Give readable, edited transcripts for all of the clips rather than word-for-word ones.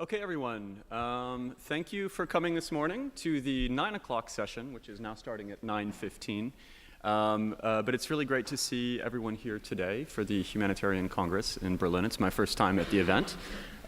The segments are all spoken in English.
Okay, everyone. Thank you for coming this morning to the 9 o'clock session, which is now starting at 9:15. But it's really great to see everyone here today for the Humanitarian Congress in Berlin. It's my first time at the event.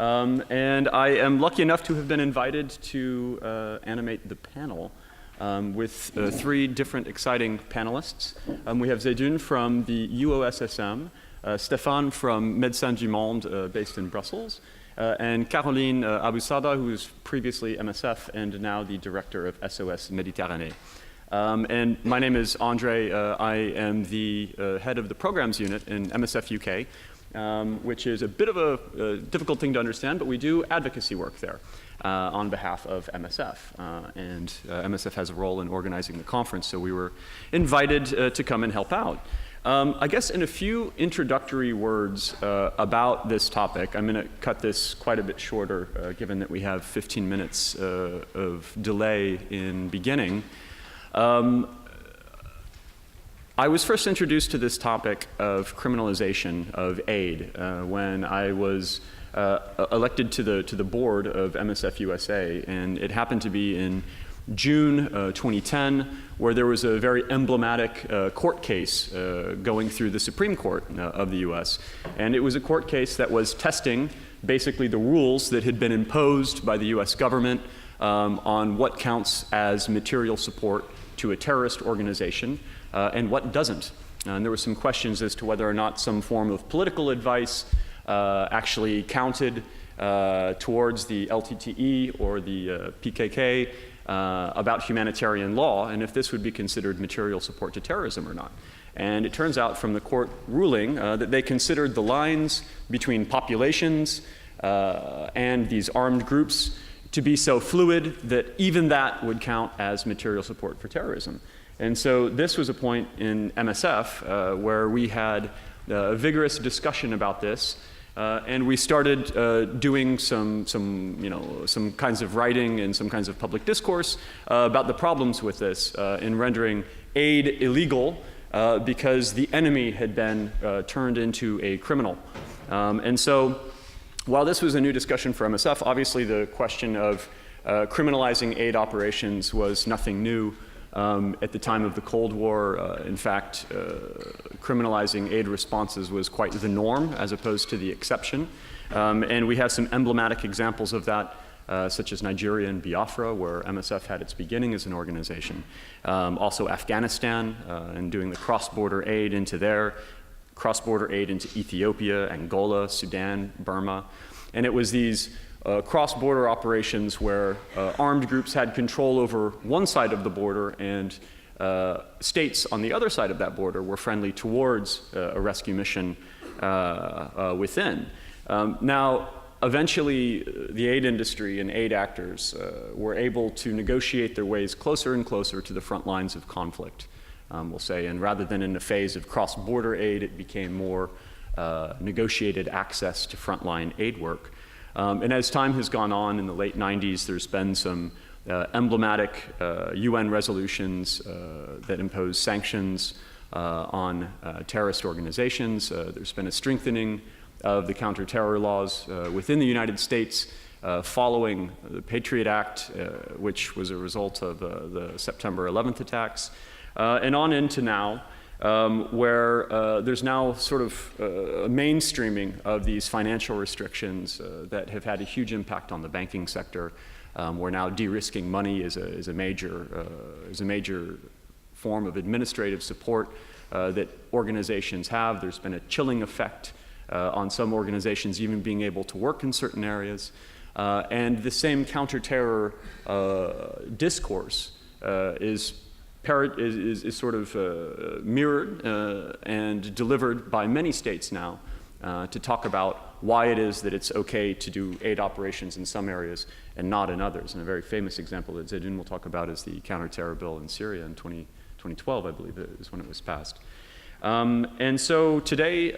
And I am lucky enough to have been invited to animate the panel with three different exciting panelists. We have Zedoun from the UOSSM, Stephane from Médecins du Monde, based in Brussels, and Caroline Aboussada, who is previously MSF and now the director of SOS Méditerranée. And my name is Andre. I am the head of the programs unit in MSF UK, which is a bit of a difficult thing to understand, but we do advocacy work there on behalf of MSF. And MSF has a role in organizing the conference, so we were invited to come and help out. I guess in a few introductory words about this topic, I'm going to cut this quite a bit shorter, given that we have 15 minutes of delay in beginning. I was first introduced to this topic of criminalization of aid when I was elected to the board of MSF USA, and it happened to be in June 2010, where there was a very emblematic court case going through the Supreme Court of the US. And it was a court case that was testing basically the rules that had been imposed by the US government on what counts as material support to a terrorist organization and what doesn't. And there were some questions as to whether or not some form of political advice actually counted towards the LTTE or the PKK about humanitarian law, and if this would be considered material support to terrorism or not. And it turns out from the court ruling that they considered the lines between populations and these armed groups to be so fluid that even that would count as material support for terrorism. And so this was a point in MSF where we had a vigorous discussion about this. And we started doing some kinds of writing and some kinds of public discourse about the problems with this in rendering aid illegal because the enemy had been turned into a criminal. And so while this was a new discussion for MSF, obviously the question of criminalizing aid operations was nothing new. At the time of the Cold War, in fact, criminalizing aid responses was quite the norm as opposed to the exception. And we have some emblematic examples of that, such as Nigeria and Biafra, where MSF had its beginning as an organization. Also Afghanistan, and doing the cross-border aid into there, cross-border aid into Ethiopia, Angola, Sudan, Burma. And it was these cross-border operations where armed groups had control over one side of the border and states on the other side of that border were friendly towards a rescue mission within. Now, eventually, the aid industry and aid actors were able to negotiate their ways closer and closer to the front lines of conflict, we'll say. And rather than in a phase of cross-border aid, it became more negotiated access to frontline aid work. And as time has gone on in the late 90s, there's been some emblematic UN resolutions that impose sanctions on terrorist organizations. There's been a strengthening of the counter-terror laws within the United States following the Patriot Act, which was a result of the September 11th attacks, and on into now, where there's now sort of a mainstreaming of these financial restrictions that have had a huge impact on the banking sector, where now de-risking money is a major form of administrative support that organizations have. There's been a chilling effect on some organizations even being able to work in certain areas. And the same counter-terror discourse is sort of mirrored and delivered by many states now to talk about why it is that it's okay to do aid operations in some areas and not in others. And a very famous example that Zedoun will talk about is the counter-terror bill in Syria in 2012, I believe, is when it was passed. And so today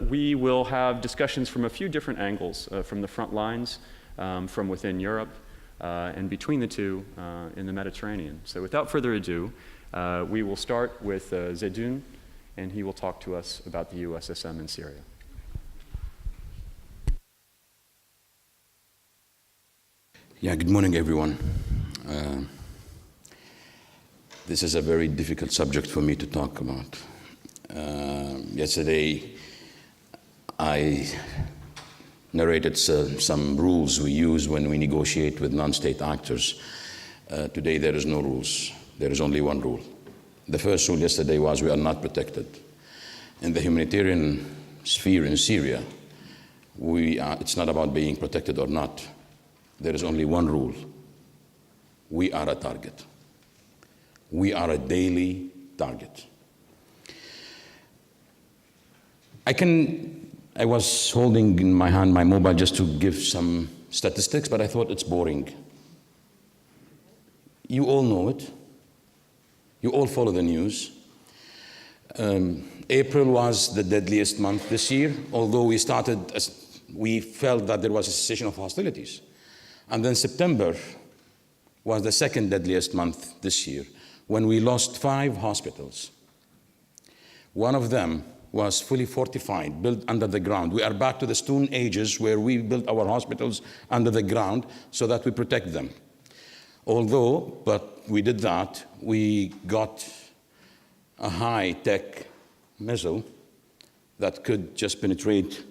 we will have discussions from a few different angles, from the front lines, from within Europe, and between the two in the Mediterranean. So without further ado, we will start with Zedoun, and he will talk to us about the UOSSM in Syria. Yeah, good morning, everyone. This is a very difficult subject for me to talk about. Yesterday, I narrated some rules we use when we negotiate with non-state actors. Today, there is no rules. There is only one rule. The first rule yesterday was we are not protected. In the humanitarian sphere in Syria, it's not about being protected or not. There is only one rule. We are a target. We are a daily target. I was holding in my hand my mobile just to give some statistics, but I thought it's boring. You all know it. You all follow the news. April was the deadliest month this year, although we felt that there was a cessation of hostilities. And then September was the second deadliest month this year, when we lost 5 hospitals. One of them was fully fortified, built under the ground. We are back to the Stone Ages where we built our hospitals under the ground so that we protect them. But we did that, we got a high-tech missile that could just penetrate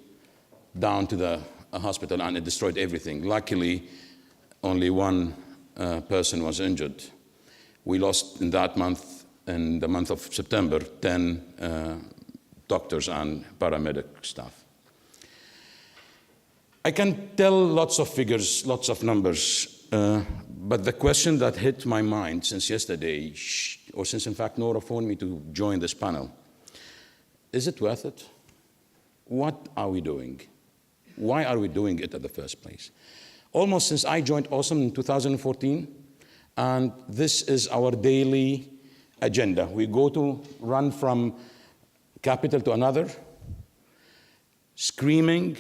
down to the hospital, and it destroyed everything. Luckily, only one person was injured. We lost in that month, in the month of September, 10 doctors and paramedic staff. I can tell lots of figures, lots of numbers, but the question that hit my mind since yesterday, or since in fact Nora phoned me to join this panel, is it worth it? What are we doing? Why are we doing it in the first place? Almost since I joined UOSSM in 2014, and this is our daily agenda. We go to run from capital to another, screaming,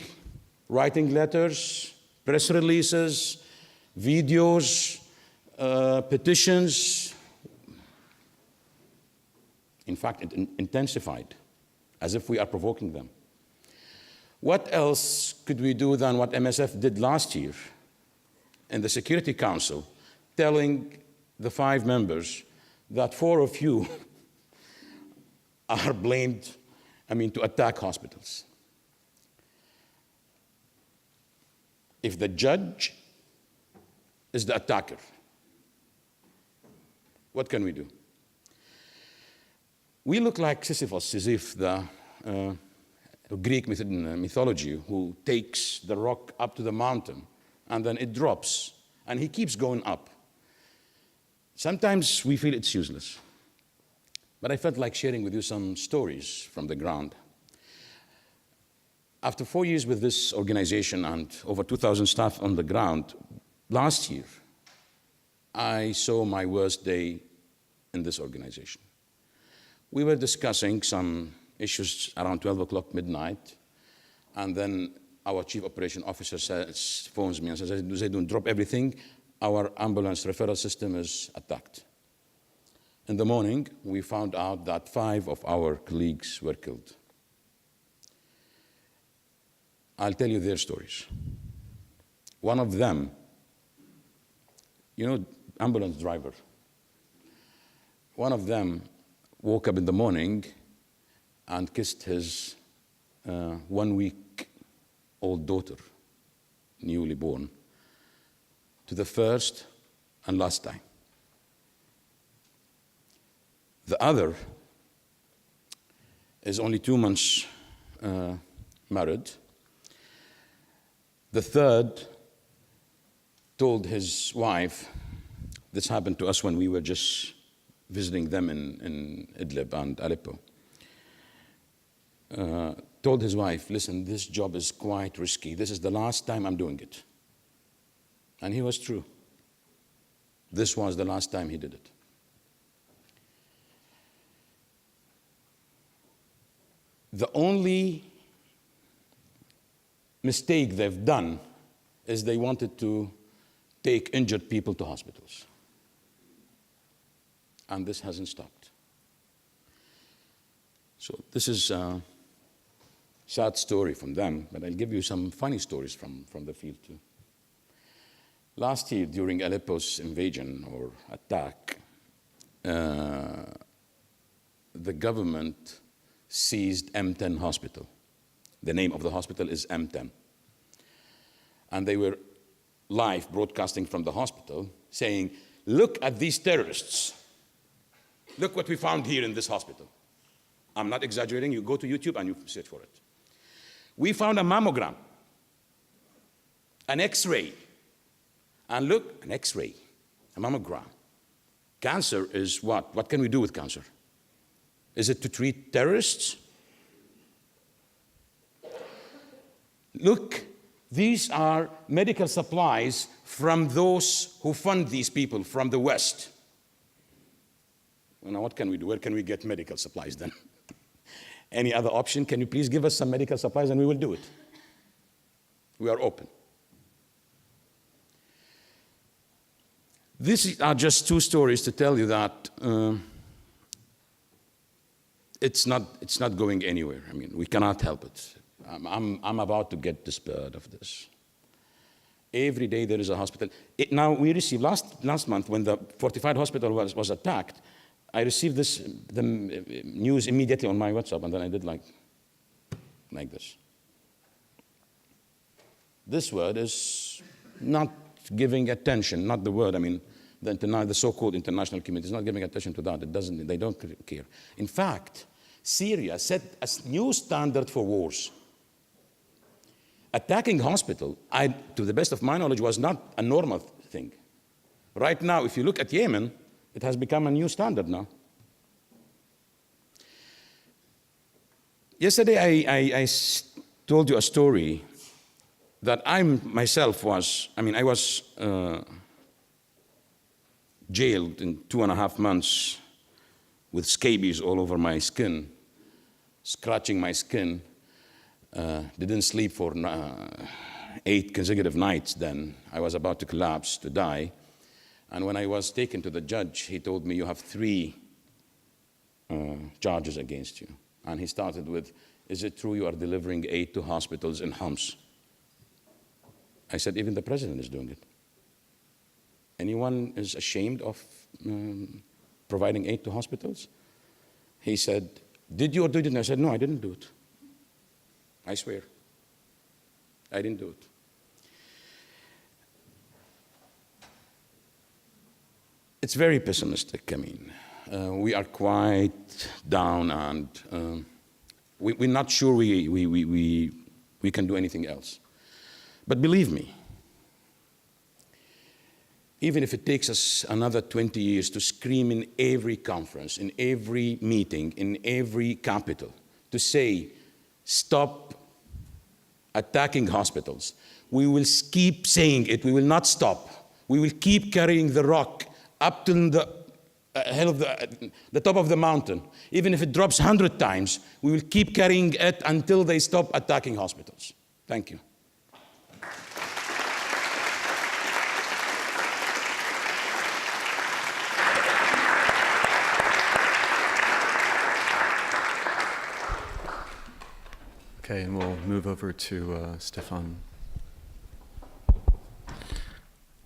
writing letters, press releases, videos, petitions. In fact, it intensified, as if we are provoking them. What else could we do than what MSF did last year in the Security Council, telling the 5 members that 4 of you are blamed, to attack hospitals? If the judge is the attacker, what can we do? We look like Sisyphus, the Greek mythology, who takes the rock up to the mountain, and then it drops, and he keeps going up. Sometimes we feel it's useless, but I felt like sharing with you some stories from the ground. After 4 years with this organization and over 2,000 staff on the ground, last year, I saw my worst day in this organization. We were discussing some issues around 12 o'clock midnight, and then our chief operation officer phones me and says, Zedoun, drop everything. Our ambulance referral system is attacked. In the morning, we found out that 5 of our colleagues were killed. I'll tell you their stories. One of them, ambulance driver. One of them woke up in the morning and kissed his 1-week-old daughter, newly born, to the first and last time. The other is only 2 months married. The third told his wife, this happened to us when we were just visiting them in Idlib and Aleppo, told his wife, listen, this job is quite risky. This is the last time I'm doing it. And he was true. This was the last time he did it. The only mistake they've done is they wanted to take injured people to hospitals. And this hasn't stopped. So this is a sad story from them, but I'll give you some funny stories from the field too. Last year, during Aleppo's invasion or attack, the government seized M10 hospital. The name of the hospital is M10. And they were live broadcasting from the hospital saying, look at these terrorists. Look what we found here in this hospital. I'm not exaggerating. You go to YouTube and you search for it. We found a mammogram, an X-ray. And look, an X-ray, a mammogram. Cancer is what? What can we do with cancer? Is it to treat terrorists? Look, these are medical supplies from those who fund these people from the West. Well, now what can we do? Where can we get medical supplies then? Any other option? Can you please give us some medical supplies and we will do it? We are open. These are just two stories to tell you that it's not going anywhere. I mean, we cannot help it. I'm about to get despaired of this. Every day there is a hospital. Now we received last month when the fortified hospital was attacked. I received the news immediately on my WhatsApp, and then I did like this. This word is not giving attention, not the word. I mean, the so-called international community is not giving attention to that. They don't care. In fact, Syria set a new standard for wars. Attacking hospital, to the best of my knowledge, was not a normal thing. Right now, if you look at Yemen, it has become a new standard now. Yesterday, I told you a story that I myself was, I was jailed in 2.5 months with scabies all over my skin, scratching my skin. Didn't sleep for 8 consecutive nights then. I was about to collapse, to die. And when I was taken to the judge, he told me, you have 3 charges against you. And he started with, is it true you are delivering aid to hospitals in Homs? I said, even the president is doing it. Anyone is ashamed of providing aid to hospitals? He said, did you or did you? And I said, no, I didn't do it. I swear. I didn't do it. It's very pessimistic. I mean, we are quite down, and we're not sure we can do anything else. But believe me, even if it takes us another 20 years to scream in every conference, in every meeting, in every capital, to say, stop attacking hospitals, we will keep saying it. We will not stop. We will keep carrying the rock up to the top of the mountain. Even if it drops 100 times, we will keep carrying it until they stop attacking hospitals. Thank you. Okay, and we'll move over to Stefan.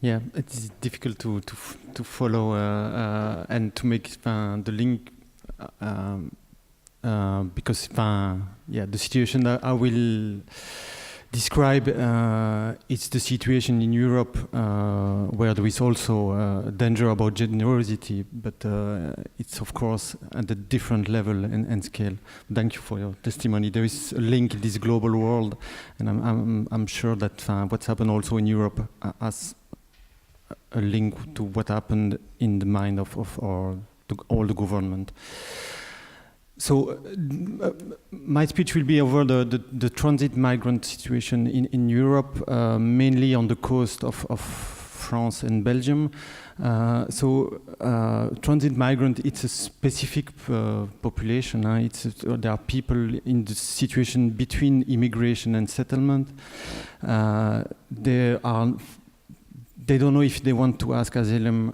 Yeah, it's difficult to follow and to make the link because the situation that I will describe it's the situation in Europe where there is also danger about generosity, but it's of course at a different level and scale. Thank you for your testimony. There is a link in this global world, and I'm sure that what's happened also in Europe has a link to what happened in the mind of all the government. So my speech will be over the transit migrant situation in Europe, mainly on the coast of France and Belgium. Transit migrant, it's a specific population. There are people in the situation between immigration and settlement. They don't know if they want to ask asylum,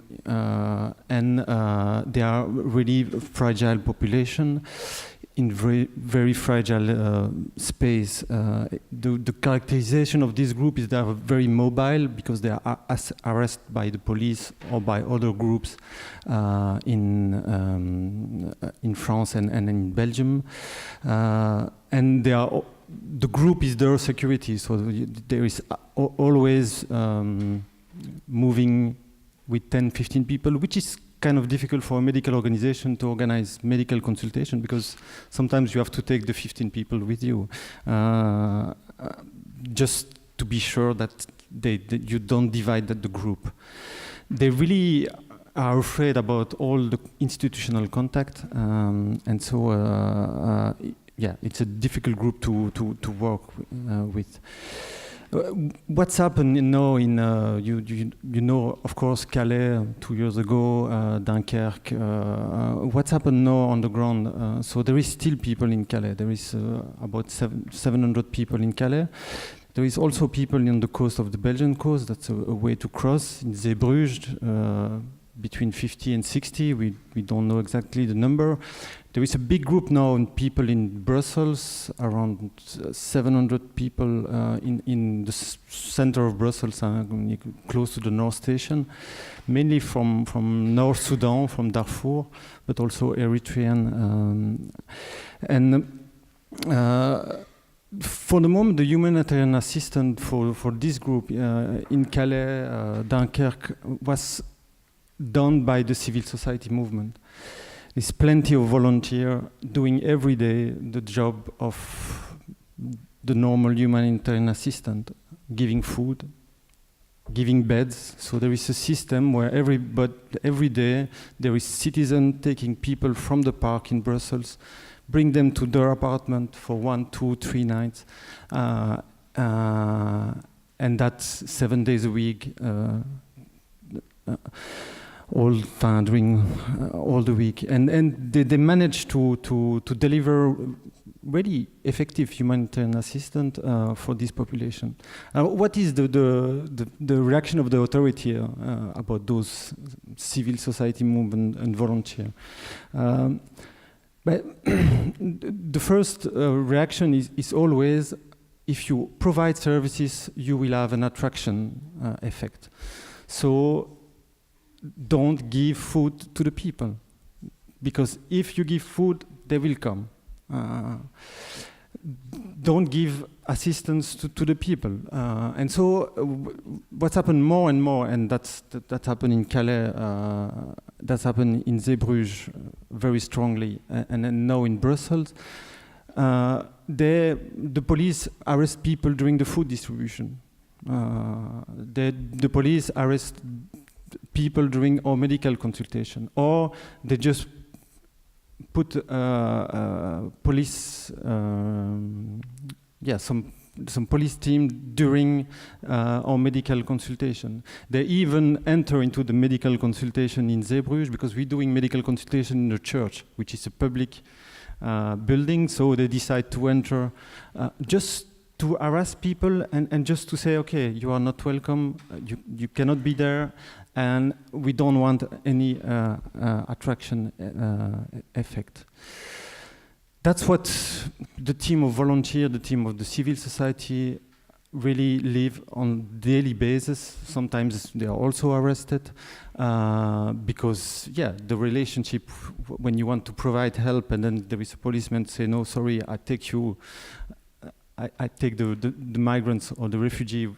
and they are really fragile population. in very fragile space. The characterization of this group is they are very mobile because they are arrested by the police or by other groups in France and in Belgium, and they are. The group is their security, so there is always moving with 10, 15 people, which is kind of difficult for a medical organization to organize medical consultation because sometimes you have to take the 15 people with you just to be sure that you don't divide the group. They really are afraid about all the institutional contact, and so yeah, it's a difficult group to work with. What's happened now in you know, of course, Calais 2 years ago, Dunkirk. What's happened now on the ground? So there is still people in Calais. There is about 700 people in Calais. There is also people on the coast of the Belgian coast. That's a way to cross in Zeebrugge, between 50 and 60. We don't know exactly the number. There is a big group now of people in Brussels, around 700 people in the center of Brussels, close to the North Station, mainly from North Sudan, from Darfur, but also Eritrean. For the moment, the humanitarian assistance for this group in Calais, Dunkirk, was done by the civil society movement. There's plenty of volunteers doing every day the job of the normal humanitarian assistant, giving food, giving beds. So there is a system where every day there is citizen taking people from the park in Brussels, bring them to their apartment for 1, 2, 3 nights, and that's 7 days a week. During all the week, and they managed to deliver really effective humanitarian assistance for this population. What is the reaction of the authority about those civil society movement and volunteer? But the first reaction is always, if you provide services, you will have an attraction effect. So don't give food to the people, because if you give food, they will come. Don't give assistance to the people. And so what's happened more and more, and that happened in Calais, that's happened in Zeebrugge very strongly, and then now in Brussels, the police arrest people during the food distribution. The police arrest people during our medical consultation, or they just put police, some police team during our medical consultation. They even enter into the medical consultation in Zeebrugge, because we're doing medical consultation in the church, which is a public building. So they decide to enter just to harass people and just to say, okay, you are not welcome, you cannot be there, and we don't want any attraction effect. That's what the team of volunteers, the team of the civil society really live on daily basis. Sometimes they are also arrested because, the relationship, when you want to provide help and then there is a policeman say, no, sorry, I take you, I take the migrants or the refugee.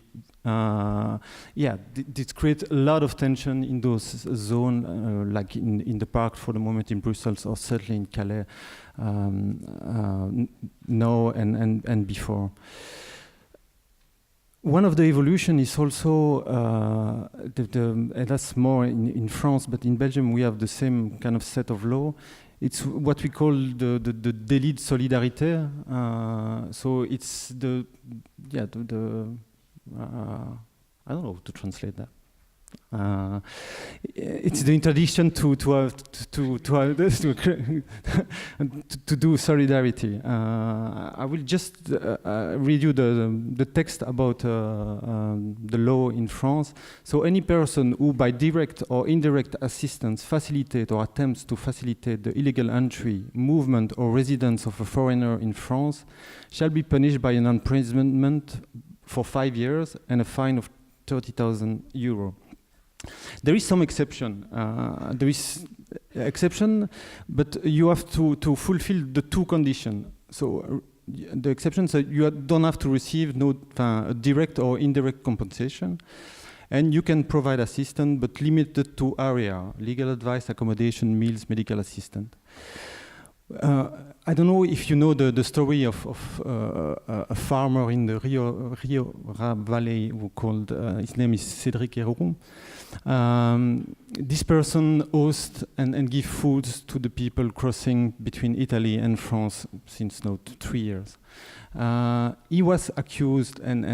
This creates a lot of tension in those zones, like in the park for the moment in Brussels, or certainly in Calais, now and before. One of the evolution is also, and that's more in France, but in Belgium we have the same kind of set of law. It's what we call the délit de solidarité. So it's I don't know how to translate that. It's the tradition to do solidarity. I will just read you the text about the law in France. So any person who by direct or indirect assistance facilitate or attempts to facilitate the illegal entry, movement or residence of a foreigner in France shall be punished by an imprisonment for 5 years and a fine of 30,000 euros. There is some exception. But you have to fulfill the two conditions. So the exceptions that you don't have to receive no direct or indirect compensation, and you can provide assistance, but limited to area: legal advice, accommodation, meals, medical assistance. I don't know if you know the story of a farmer in the Rio Valley who called, his name is Cédric Héroux. This person hosts and gives food to the people crossing between Italy and France since now 3 years. He was accused, and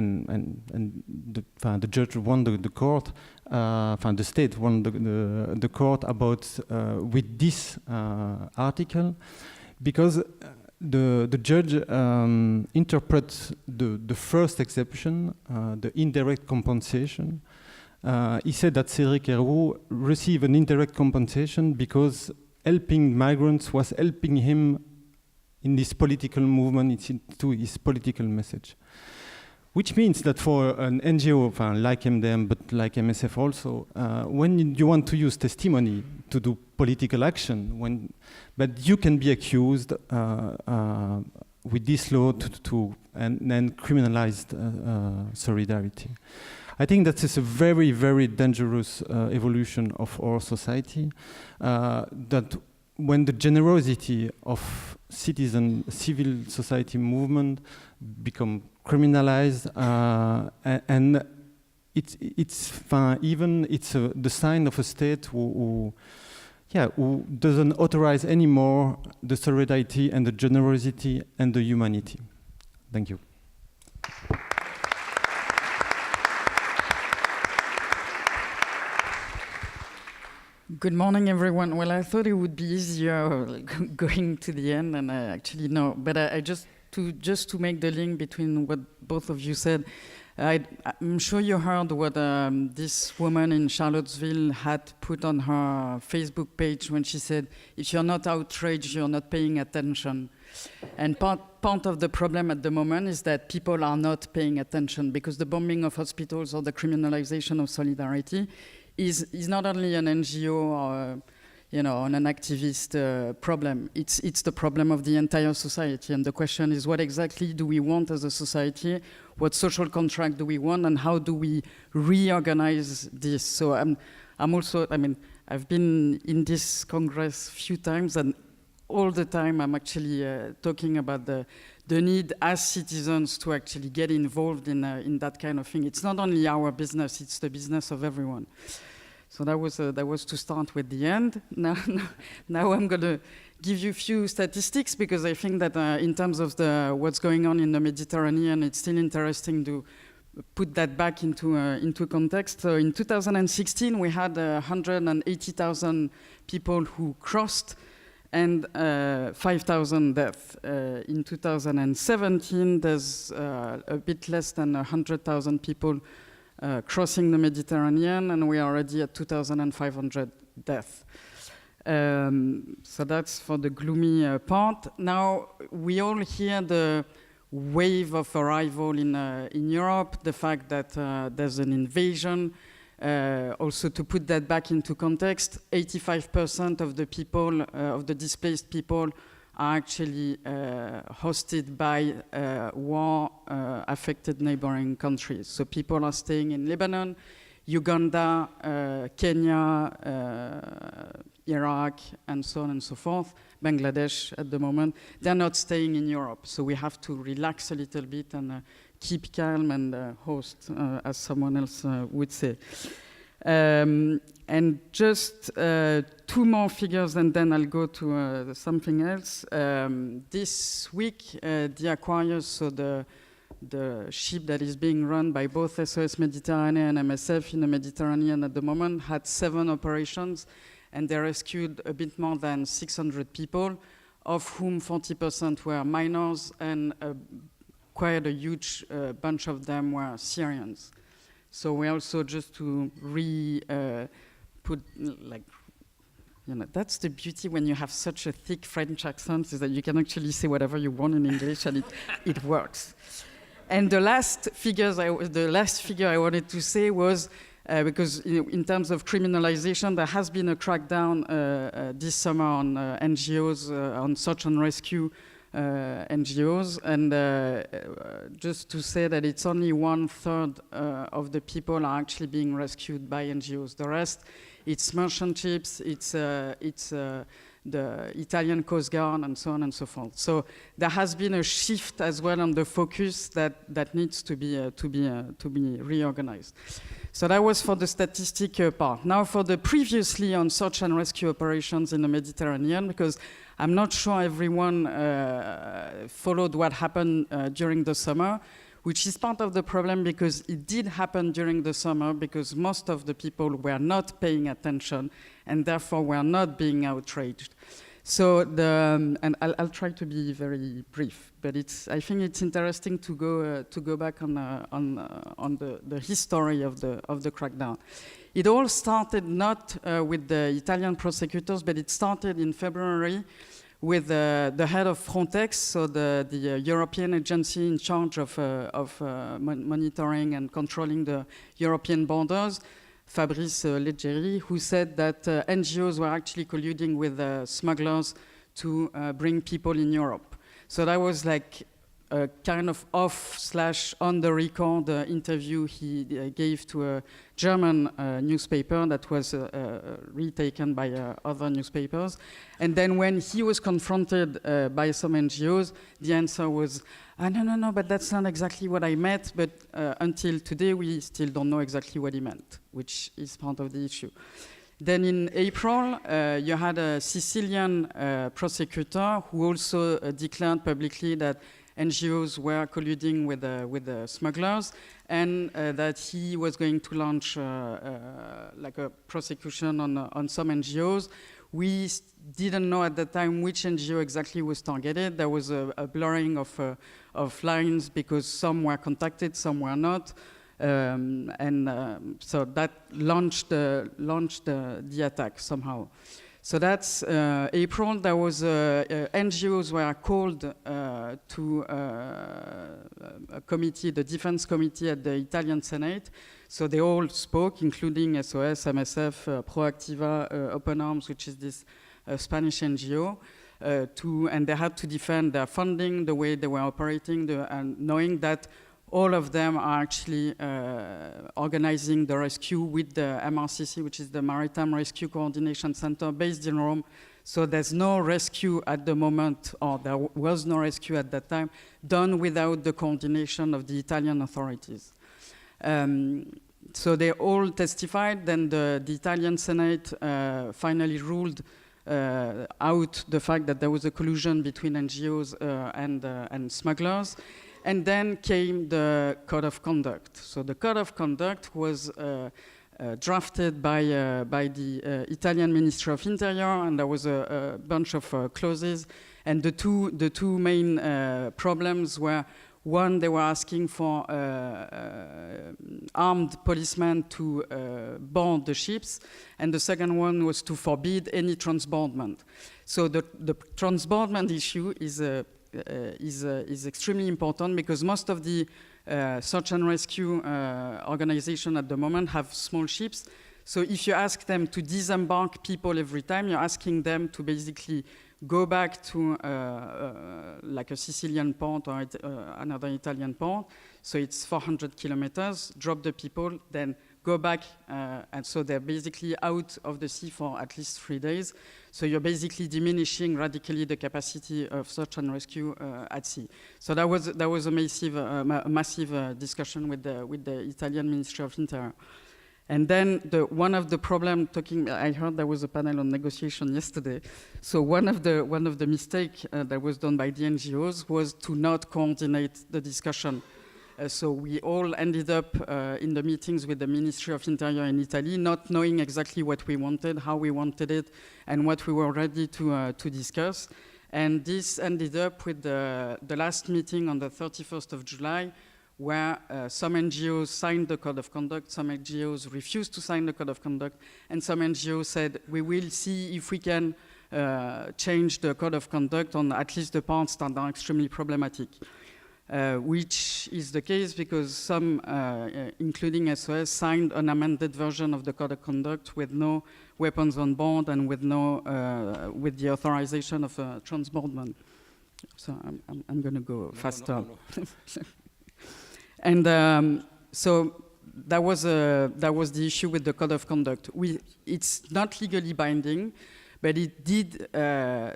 the judge won the court. The state won the court about with this article, because the judge interprets the first exception, the indirect compensation. He said that Cédric Héroux received an indirect compensation because helping migrants was helping him in this political movement, into his political message. Which means that for an NGO like MDM, but like MSF also, when you want to use testimony to do political action, but you can be accused with this law and then criminalized solidarity. I think that is a very, very dangerous evolution of our society, that when the generosity of civil society movement become criminalized, and it's the sign of a state who doesn't authorize anymore the solidarity and the generosity and the humanity. Thank you. Good morning, everyone. Well, I thought it would be easier going to the end, and actually no. But I just to make the link between what both of you said, I'm sure you heard what this woman in Charlottesville had put on her Facebook page when she said, "If you're not outraged, you're not paying attention." And part of the problem at the moment is that people are not paying attention, because the bombing of hospitals or the criminalization of solidarity is not only an NGO or an activist problem. It's the problem of the entire society. And the question is, what exactly do we want as a society? What social contract do we want? And how do we reorganize this? So I've been in this Congress a few times, and all the time I'm actually talking about the need as citizens to actually get involved in that kind of thing. It's not only our business, it's the business of everyone. So that was to start with the end. Now I'm going to give you a few statistics, because I think that in terms of what's going on in the Mediterranean, it's still interesting to put that back into context. So in 2016, we had 180,000 people who crossed, and 5,000 deaths. In 2017, there's a bit less than 100,000 people crossing the Mediterranean, and we are already at 2,500 deaths. So that's for the gloomy part. Now, we all hear the wave of arrival in Europe, the fact that there's an invasion. Also, to put that back into context, 85% of the people, of the displaced people, are actually hosted by war-affected neighboring countries. So people are staying in Lebanon, Uganda, Kenya, Iraq, and so on and so forth, Bangladesh at the moment. They're not staying in Europe, so we have to relax a little bit and keep calm and host, as someone else would say. And just 2 more figures, and then I'll go to something else. This week, the Aquarius, so the the ship that is being run by both SOS Méditerranée and MSF in the Mediterranean at the moment had 7 operations, and they rescued a bit more than 600 people, of whom 40% were minors, and quite a huge bunch of them were Syrians. So we also, just to put, like, you know, that's the beauty when you have such a thick French accent, is that you can actually say whatever you want in English, and it works. And the last figure I wanted to say was, because in terms of criminalization, there has been a crackdown this summer on NGOs, on search and rescue NGOs, and just to say that it's only 1/3 of the people are actually being rescued by NGOs. The rest, it's merchant ships, it's the Italian Coast Guard, and so on and so forth. So there has been a shift as well on the focus that needs to be reorganized. So that was for the statistic part. Now for the previously on search and rescue operations in the Mediterranean, because I'm not sure everyone followed what happened during the summer, which is part of the problem, because it did happen during the summer, because most of the people were not paying attention and therefore were not being outraged. So and I'll try to be very brief, but I think it's interesting to go back on the history of the crackdown. It all started not with the Italian prosecutors, but it started in February with the head of Frontex, so the European agency in charge of monitoring and controlling the European borders, Fabrice Leggeri, who said that NGOs were actually colluding with smugglers to bring people in Europe. So that was like a kind of on the record interview he gave to a German newspaper that was retaken by other newspapers. And then when he was confronted by some NGOs, the answer was, no, but that's not exactly what I meant, but until today we still don't know exactly what he meant, which is part of the issue. Then in April, you had a Sicilian prosecutor who also declared publicly that NGOs were colluding with the smugglers, and that he was going to launch like a prosecution on some NGOs. We didn't know at the time which NGO exactly was targeted. There was a blurring of lines, because some were contacted, some were not. So that launched the attack somehow. So that's April. There was NGOs were called to a committee, the defense committee at the Italian Senate. So they all spoke, including SOS, MSF, Proactiva, Open Arms, which is this Spanish NGO, and they had to defend their funding, the way they were operating, and knowing that all of them are actually organizing the rescue with the MRCC, which is the Maritime Rescue Coordination Center based in Rome. So there's no rescue at the moment, or there was no rescue at that time, done without the coordination of the Italian authorities. So they all testified. Then the Italian Senate finally ruled out the fact that there was a collusion between NGOs and smugglers. And then came the Code of Conduct. So the Code of Conduct was drafted by the Italian Ministry of Interior, and there was a bunch of clauses. And the two main problems were, one, they were asking for armed policemen to board the ships, and the second one was to forbid any transbordment. So the transbordment issue is extremely important, because most of the search and rescue organizations at the moment have small ships. So if you ask them to disembark people every time, you're asking them to basically go back to like a Sicilian port or another Italian port. So it's 400 kilometers, drop the people, then go back, and so they're basically out of the sea for at least 3 days. So you're basically diminishing radically the capacity of search and rescue at sea. So that was a massive discussion with the Italian Ministry of Interior. And then one of the problem I heard there was a panel on negotiation yesterday. So one of the mistakes that was done by the NGOs was to not coordinate the discussion So we all ended up in the meetings with the Ministry of Interior in Italy, not knowing exactly what we wanted, how we wanted it, and what we were ready to discuss. And this ended up with the last meeting on the 31st of July, where some NGOs signed the code of conduct, some NGOs refused to sign the code of conduct, and some NGOs said, we will see if we can change the code of conduct on at least the parts that are extremely problematic. Which is the case because some, including SOS, signed an amended version of the code of conduct with no weapons on board and with with the authorization of transbordment. So I'm going to go faster. No. And so that was the issue with the code of conduct. It's not legally binding, but it did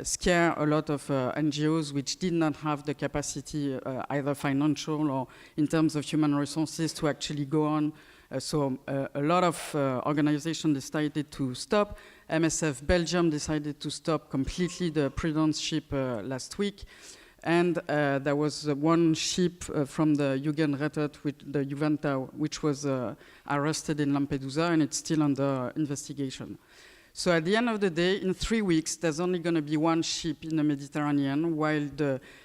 scare a lot of NGOs which did not have the capacity, either financial or in terms of human resources, to actually go on. So a lot of organizations decided to stop. MSF Belgium decided to stop completely the Prudence ship last week. And there was one ship from the Jugendrettet, the Juventa, which was arrested in Lampedusa, and it's still under investigation. So at the end of the day, in 3 weeks, there's only going to be one ship in the Mediterranean, while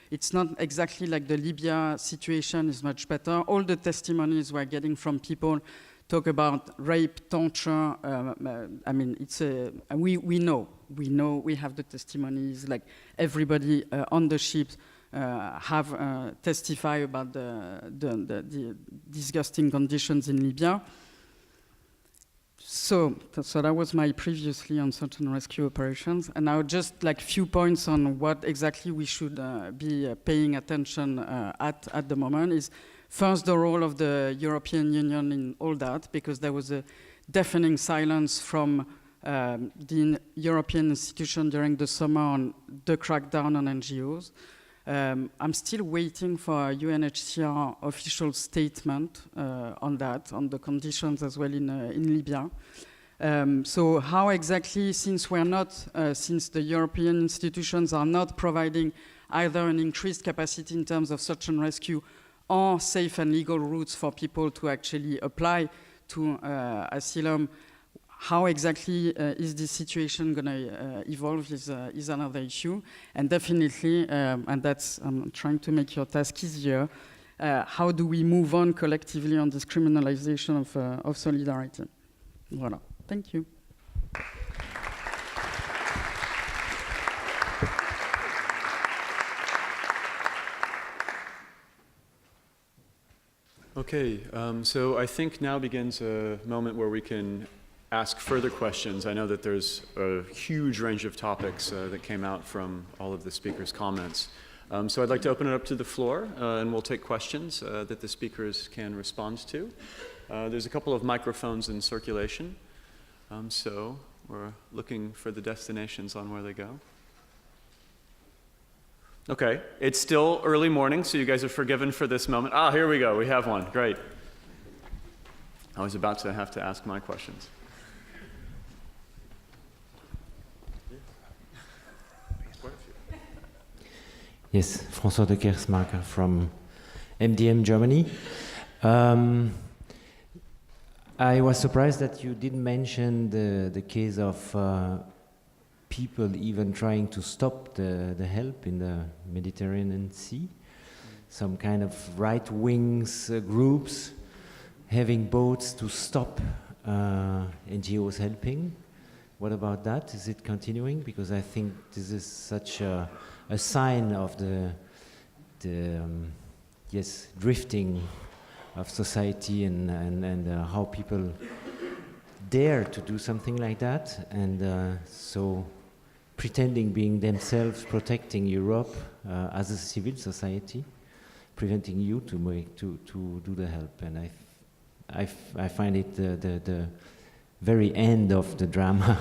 it's not exactly like the Libya situation is much better. All the testimonies we're getting from people talk about rape, torture. I mean, we know, we have the testimonies, like everybody on the ships have testified about the disgusting conditions in Libya. So that was my previously on search and rescue operations. And now just like few points on what exactly we should be paying attention at the moment is first the role of the European Union in all that, because there was a deafening silence from the European institution during the summer on the crackdown on NGOs. I'm still waiting for a UNHCR official statement on that, on the conditions as well in Libya. So how exactly, since the European institutions are not providing either an increased capacity in terms of search and rescue or safe and legal routes for people to actually apply to asylum, how exactly is this situation going to evolve is another issue. And definitely, and that's, I'm trying to make your task easier, how do we move on collectively on this criminalization of solidarity? Voilà, thank you. Okay, so I think now begins a moment where we can ask further questions. I know that there's a huge range of topics that came out from all of the speakers' comments. So I'd like to open it up to the floor, and we'll take questions that the speakers can respond to. There's a couple of microphones in circulation, so we're looking for the destinations on where they go. Okay, it's still early morning, so you guys are forgiven for this moment. Ah, here we go, we have one, great. I was about to have to ask my questions. Yes, François de Kersmaker from MDM Germany. I was surprised that you didn't mention the case of people even trying to stop the help in the Mediterranean Sea. Some kind of right-wing groups having boats to stop NGOs helping. What about that? Is it continuing? Because I think this is such a sign of the drifting of society and how people dare to do something like that, and so pretending being themselves protecting Europe as a civil society, preventing you to do the help. And I find it the very end of the drama.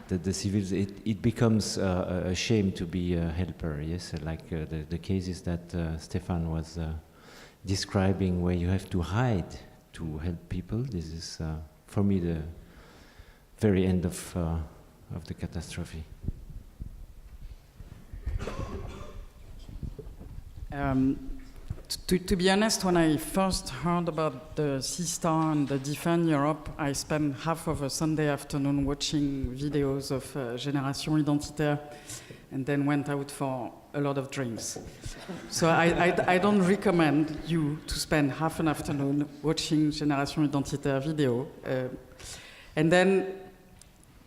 That the civils, it becomes a shame to be a helper, yes, like the cases that Stephane was describing, where you have to hide to help people. This is, for me, the very end of the catastrophe. To be honest, when I first heard about the Sea Star and the Defend Europe, I spent half of a Sunday afternoon watching videos of Génération Identitaire and then went out for a lot of drinks. So I don't recommend you to spend half an afternoon watching Génération Identitaire video. And then,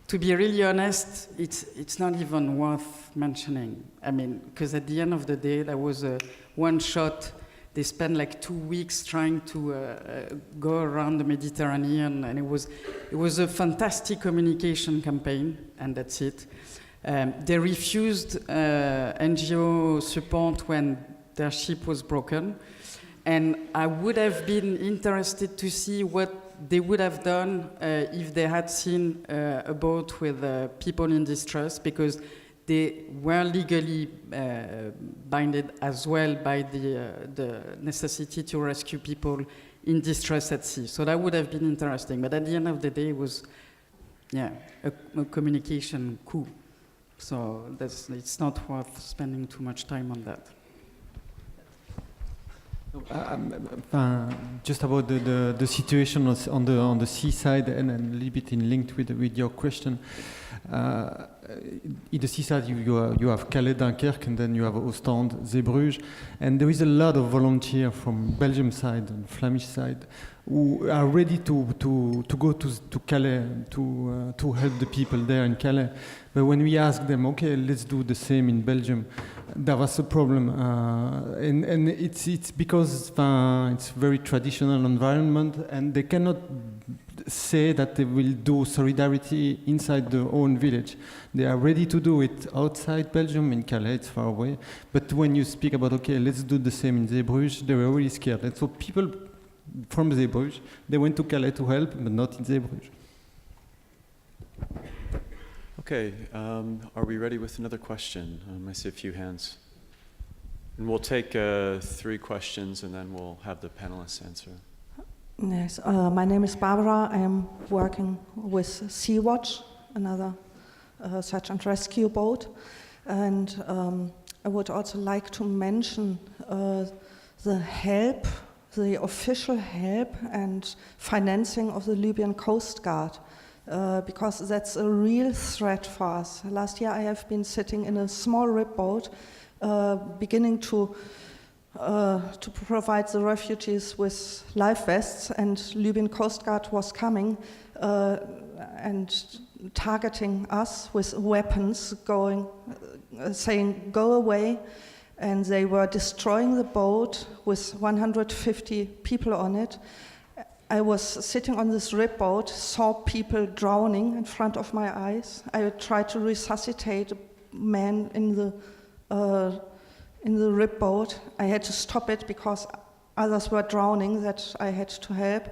to be really honest, it's not even worth mentioning. I mean, because at the end of the day, there was a one shot. They spent like 2 weeks trying to go around the Mediterranean, and it was a fantastic communication campaign, and that's it. They refused NGO support when their ship was broken, and I would have been interested to see what they would have done if they had seen a boat with people in distress, because they were legally binded as well by the necessity to rescue people in distress at sea. So that would have been interesting. But at the end of the day, it was, a communication coup. So it's not worth spending too much time on that. Just about the situation on the seaside, and a little bit in linked with your question. In the seaside, you have Calais, Dunkirk, and then you have Ostend, Zeebrugge, and there is a lot of volunteers from Belgium side and Flemish side who are ready to go to Calais to help the people there in Calais. But when we ask them, okay, let's do the same in Belgium, there was a problem, and it's because it's very traditional environment, and they cannot say that they will do solidarity inside their own village. They are ready to do it outside Belgium, in Calais, it's far away. But when you speak about, okay, let's do the same in Zeebrugge, they were really scared. And so people from Zeebrugge, they went to Calais to help, but not in Zeebrugge. Okay, are we ready with another question? I see a few hands. And we'll take 3 questions, and then we'll have the panelists answer. Yes, my name is Barbara. I am working with Sea-Watch, another search and rescue boat. And I would also like to mention the help, the official help and financing of the Libyan Coast Guard, because that's a real threat for us. Last year I have been sitting in a small rib boat, beginning to provide the refugees with life vests, and Libyan Coast Guard was coming and targeting us with weapons, saying, go away, and they were destroying the boat with 150 people on it. I was sitting on this rib boat, saw people drowning in front of my eyes. I tried to resuscitate a man in the rib boat. I had to stop it because others were drowning that I had to help.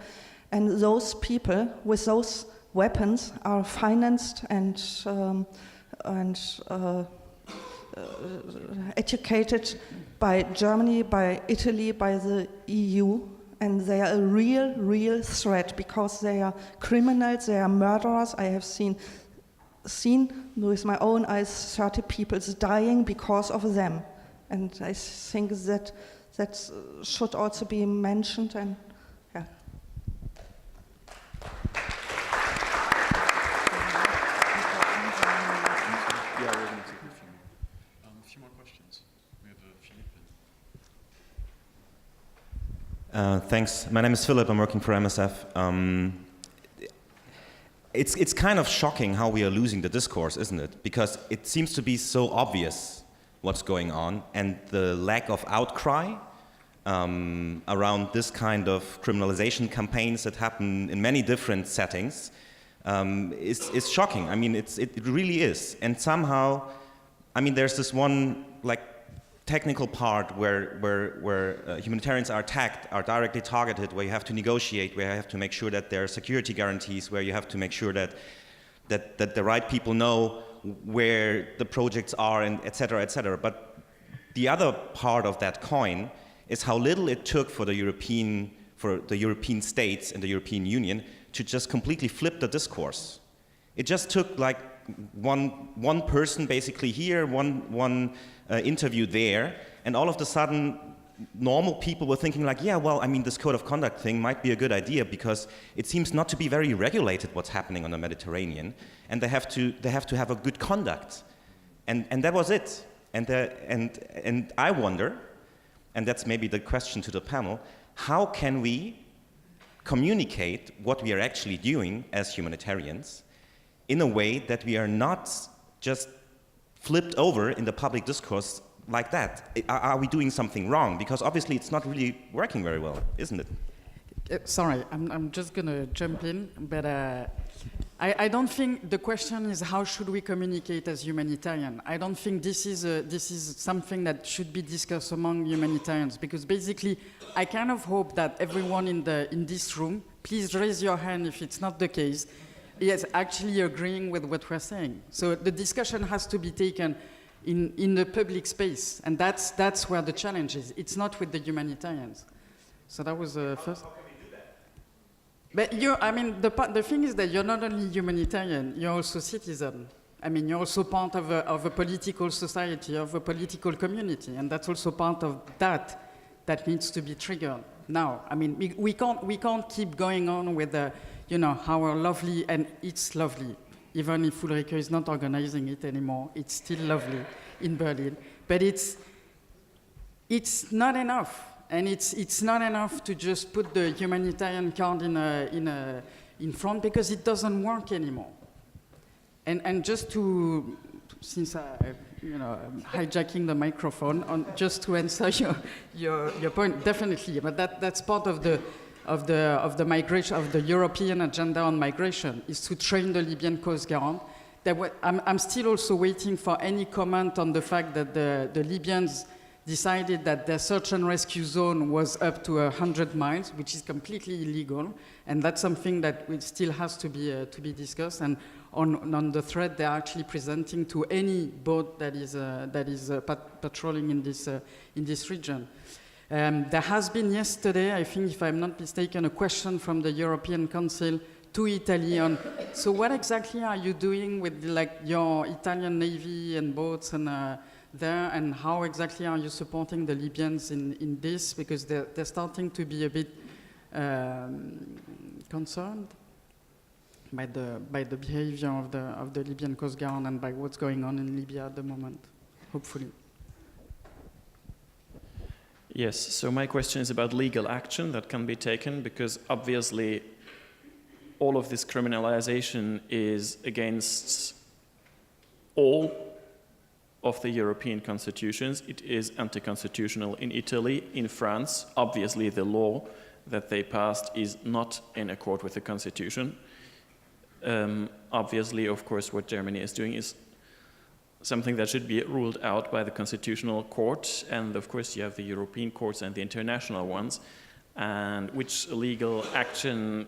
And those people with those weapons are financed and educated by Germany, by Italy, by the EU. And they are a real threat because they are criminals, they are murderers. I have seen with my own eyes 30 people dying because of them. And I think that should also be mentioned. And yeah. Yeah, we're going to take a few more questions. We have Philippe. Thanks. My name is Philip. I'm working for MSF. It's kind of shocking how we are losing the discourse, isn't it? Because it seems to be so obvious what's going on, and the lack of outcry around this kind of criminalization campaigns that happen in many different settings is shocking. I mean, it really is. And somehow, I mean, there's this one technical part where humanitarians are attacked, are directly targeted, where you have to negotiate, where you have to make sure that there are security guarantees, where you have to make sure that the right people know where the projects are, and et cetera. But the other part of that coin is how little it took for the European states and the European Union to just completely flip the discourse. It just took like one person basically here, one interview there, and all of a sudden normal people were thinking like, yeah, well, I mean, this code of conduct thing might be a good idea because it seems not to be very regulated what's happening on the Mediterranean, and they have to have a good conduct, and that was it. And I wonder, and that's maybe the question to the panel, how can we communicate what we are actually doing as humanitarians in a way that we are not just flipped over in the public discourse like that? Are we doing something wrong? Because obviously it's not really working very well, isn't it? Sorry, I'm just going to jump in, but I don't think the question is how should we communicate as humanitarian. I don't think this is something that should be discussed among humanitarians, because basically I kind of hope that everyone in this room, please raise your hand if it's not the case, is actually agreeing with what we're saying. So the discussion has to be taken in the public space, and that's where the challenge is. It's not with the humanitarians. So that was the first. But the thing is that you're not only humanitarian, you're also citizen. I mean, you're also part of a political society, of a political community, and that's also part of that needs to be triggered now. I mean, we can't keep going on with our lovely, and it's lovely, even if Ulrike is not organizing it anymore, it's still lovely in Berlin. But it's not enough. And it's not enough to just put the humanitarian card in front, because it doesn't work anymore. And just since I'm hijacking the microphone, just to answer your point, definitely. But that's part of the migration, of the European agenda on migration, is to train the Libyan Coast Guard. I'm still also waiting for any comment on the fact that the Libyans decided that their search and rescue zone was up to 100 miles, which is completely illegal, and that's something that still has to be discussed. And on the threat, they're actually presenting to any boat that is patrolling in this region. There has been yesterday, I think, if I'm not mistaken, a question from the European Council to Italy on, so what exactly are you doing with your Italian Navy and boats and there, and how exactly are you supporting the Libyans in this? Because they're starting to be a bit concerned by the behavior of the Libyan Coast Guard and by what's going on in Libya at the moment, hopefully. Yes, so my question is about legal action that can be taken, because obviously all of this criminalization is against all of the European constitutions. It is anti-constitutional in Italy, in France. Obviously, the law that they passed is not in accord with the constitution. Obviously, of course, what Germany is doing is something that should be ruled out by the Constitutional Court. And of course, you have the European courts and the international ones. And which legal action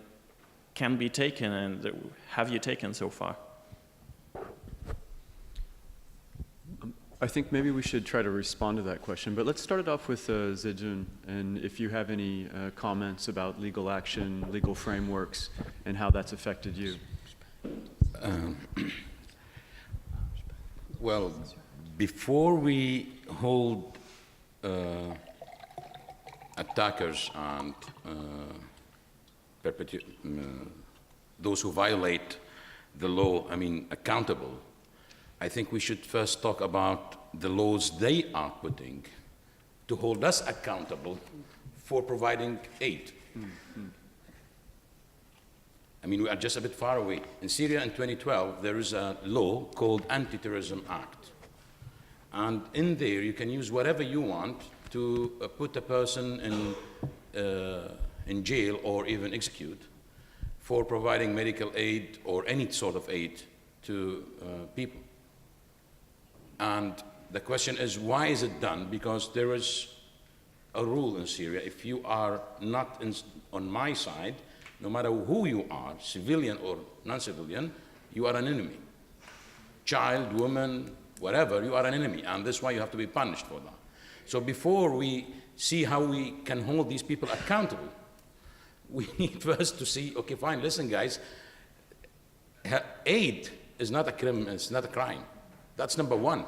can be taken, and have you taken so far? I think maybe we should try to respond to that question, but let's start it off with Zedoun, and if you have any comments about legal action, legal frameworks, and how that's affected you. Well, before we hold attackers and those who violate the law, accountable, I think we should first talk about the laws they are putting to hold us accountable for providing aid. Mm-hmm. We are just a bit far away. In Syria in 2012, there is a law called Anti-Terrorism Act. And in there, you can use whatever you want to put a person in jail or even execute for providing medical aid or any sort of aid to people. And the question is, why is it done? Because there is a rule in Syria: if you are not on my side, no matter who you are, civilian or non-civilian, you are an enemy. Child, woman, whatever, you are an enemy, and that's why you have to be punished for that. So before we see how we can hold these people accountable, we need first to see, okay, fine, listen guys, aid is not a crime, it's not a crime. That's number one.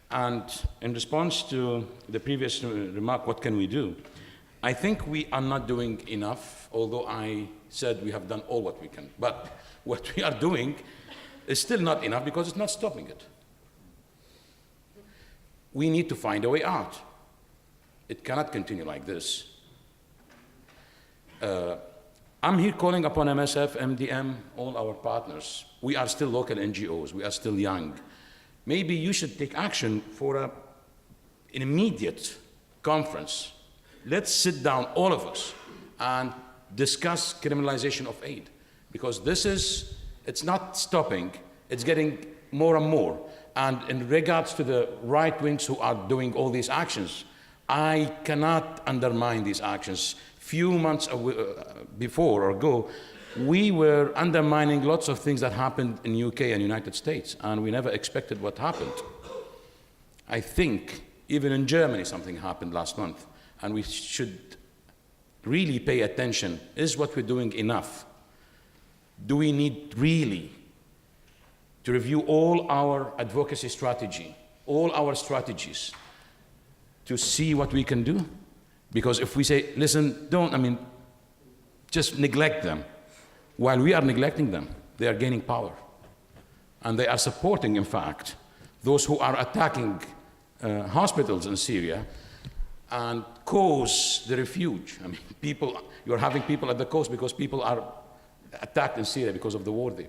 And in response to the previous remark, what can we do? I think we are not doing enough, although I said we have done all what we can. But what we are doing is still not enough because it's not stopping it. We need to find a way out. It cannot continue like this. I'm here calling upon MSF, MDM, all our partners. We are still local NGOs. We are still young. Maybe you should take action for an immediate conference. Let's sit down, all of us, and discuss criminalization of aid. Because it's not stopping, it's getting more and more. And in regards to the right wings who are doing all these actions, I cannot undermine these actions. Few months before or ago, we were undermining lots of things that happened in UK and United States, and we never expected what happened. I think even in Germany something happened last month, and we should really pay attention. Is what we're doing enough? Do we need really to review all our advocacy strategy, all our strategies, to see what we can do? Because if we say, listen, just neglect them, while we are neglecting them, they are gaining power. And they are supporting, in fact, those who are attacking hospitals in Syria and cause the refuge. You're having people at the coast because people are attacked in Syria because of the war there.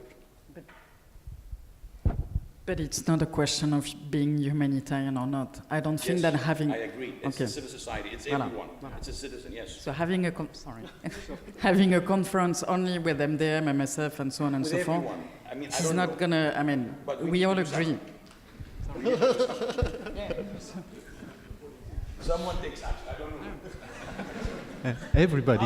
But it's not a question of being humanitarian or not. I don't think that having... I agree. It's a civil society. It's everyone. It's a citizen, yes. So having a having a conference only with MDM, MSF, and so on and so forth, it's not going to... we all agree. Someone takes action. I don't know. Everybody.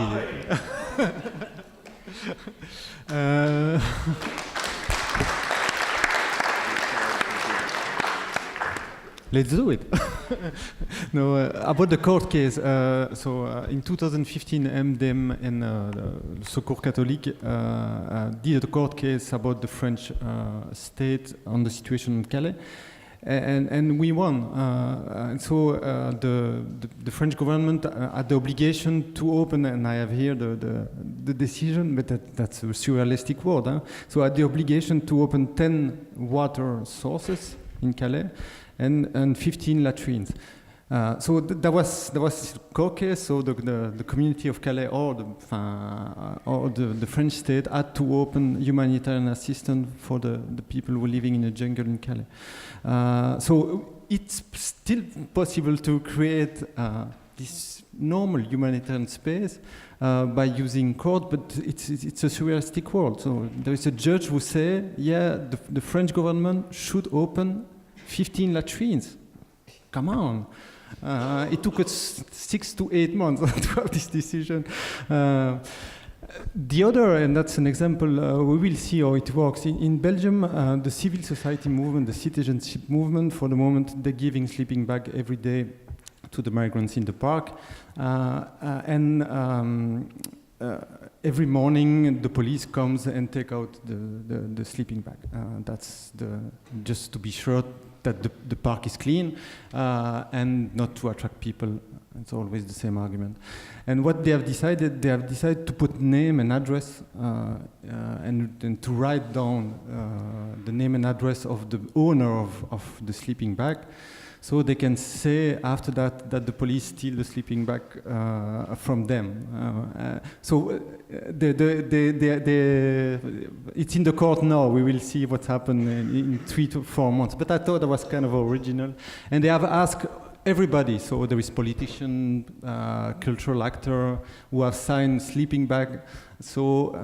Let's do it. No, about the court case. In 2015, MDM and the Secours Catholique did a court case about the French state on the situation in Calais. And we won. The French government had the obligation to open, and I have here the decision, but that's a surrealistic word. Huh? So had the obligation to open 10 water sources in Calais and 15 latrines. That was court case. So the community of Calais or the French state had to open humanitarian assistance for the people who are living in the jungle in Calais. So it's still possible to create this normal humanitarian space by using court, but it's a surrealistic world. So there is a judge who say, yeah, the French government should open 15 latrines. Come on. It took us 6 to 8 months to have this decision. The other, and that's an example, we will see how it works. In Belgium, the civil society movement, the citizenship movement, for the moment, they're giving sleeping bag every day to the migrants in the park. Every morning, the police comes and take out the sleeping bag. That's just to be sure that the park is clean and not to attract people. It's always the same argument. And what they have decided to put name and address and to write down the name and address of the owner of the sleeping bag, so they can say after that the police steal the sleeping bag from them. It's in the court now. We will see what happened in 3 to 4 months. But I thought that was kind of original. And they have asked everybody. So there is politician, cultural actor who have signed sleeping bag. So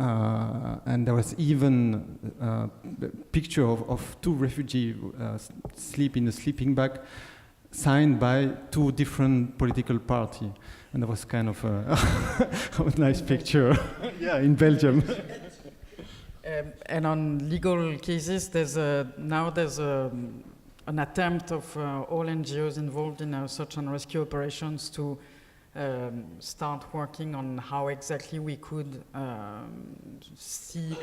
and there was even a picture of 2 refugees sleep in a sleeping bag, signed by 2 different political parties. And that was kind of a nice picture. Yeah, in Belgium. And on legal cases, there's an attempt of all NGOs involved in search and rescue operations to start working on how exactly we could see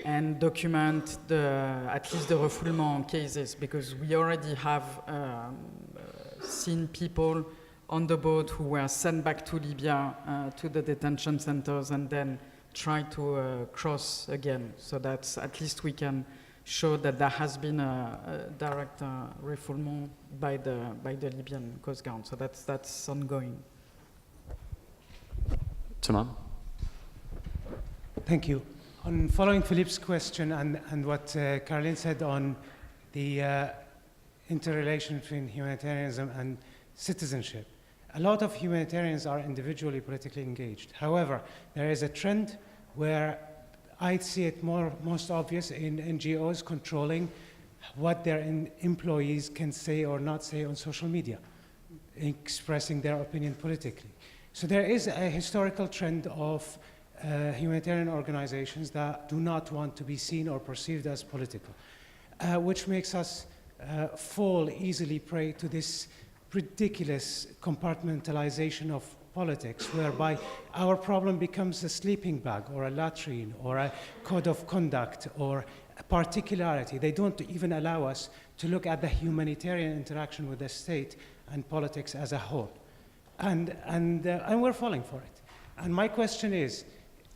and document at least the refoulement cases, because we already have seen people on the boat who were sent back to Libya to the detention centers and then try to cross again. So that at least we can show that there has been a direct refoulement by the Libyan Coast Guard. So that's ongoing. Tamam? Thank you. On following Philippe's question and what Caroline said on the interrelation between humanitarianism and citizenship, a lot of humanitarians are individually politically engaged. However, there is a trend where I see it most obvious in NGOs controlling what their employees can say or not say on social media, expressing their opinion politically. So there is a historical trend of humanitarian organizations that do not want to be seen or perceived as political, which makes us fall easily prey to this ridiculous compartmentalization of politics, whereby our problem becomes a sleeping bag or a latrine or a code of conduct or a particularity. They don't even allow us to look at the humanitarian interaction with the state and politics as a whole. And we're falling for it. And my question is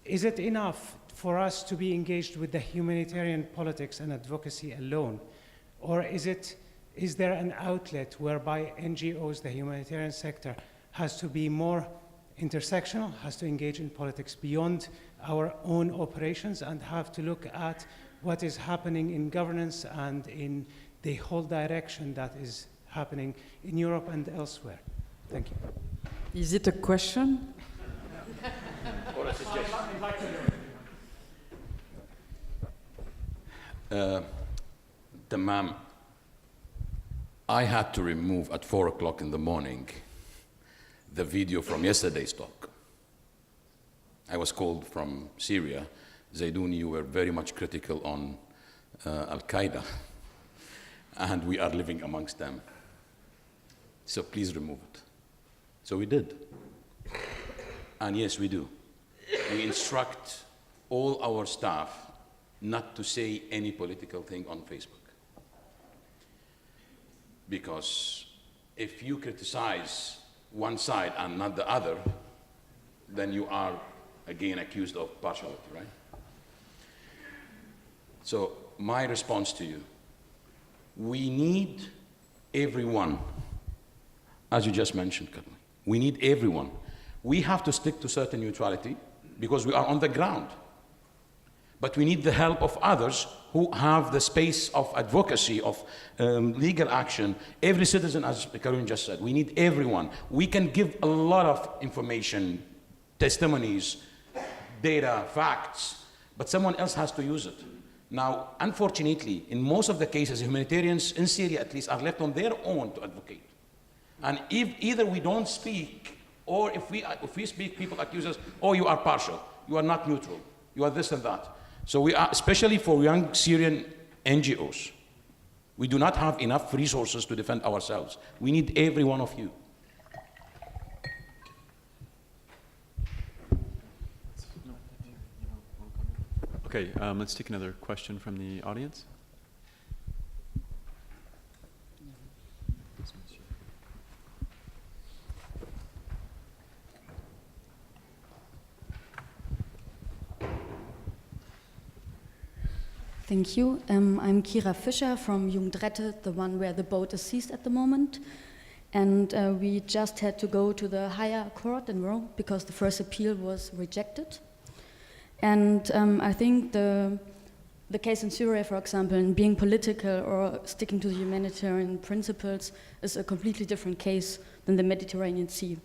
it enough for us to be engaged with the humanitarian politics and advocacy alone? Or is there an outlet whereby NGOs, the humanitarian sector, has to be more intersectional, has to engage in politics beyond our own operations and have to look at what is happening in governance and in the whole direction that is happening in Europe and elsewhere? Thank you. Is it a question? Or a suggestion? Tamam, I had to remove at 4 o'clock in the morning the video from yesterday's talk. I was called from Syria. Zedoun, you were very much critical on Al-Qaeda, and we are living amongst them. So please remove it. So we did. And yes, we do. We instruct all our staff not to say any political thing on Facebook. Because if you criticize one side and not the other, then you are again accused of partiality, right? So my response to you, we need everyone, as you just mentioned, Kathleen. We need everyone. We have to stick to certain neutrality because we are on the ground. But we need the help of others who have the space of advocacy, of legal action. Every citizen, as Caroline just said, we need everyone. We can give a lot of information, testimonies, data, facts, but someone else has to use it. Now, unfortunately, in most of the cases, humanitarians, in Syria at least, are left on their own to advocate. And if either we don't speak, or if we speak, people accuse us, oh, you are partial, you are not neutral, you are this and that. So we are, especially for young Syrian NGOs, we do not have enough resources to defend ourselves. We need every one of you. Okay, let's take another question from the audience. Thank you. I'm Kira Fischer from Jugendrette, the one where the boat is seized at the moment. And we just had to go to the higher court in Rome because the first appeal was rejected. And I think the case in Syria, for example, in being political or sticking to the humanitarian principles is a completely different case than the Mediterranean Sea.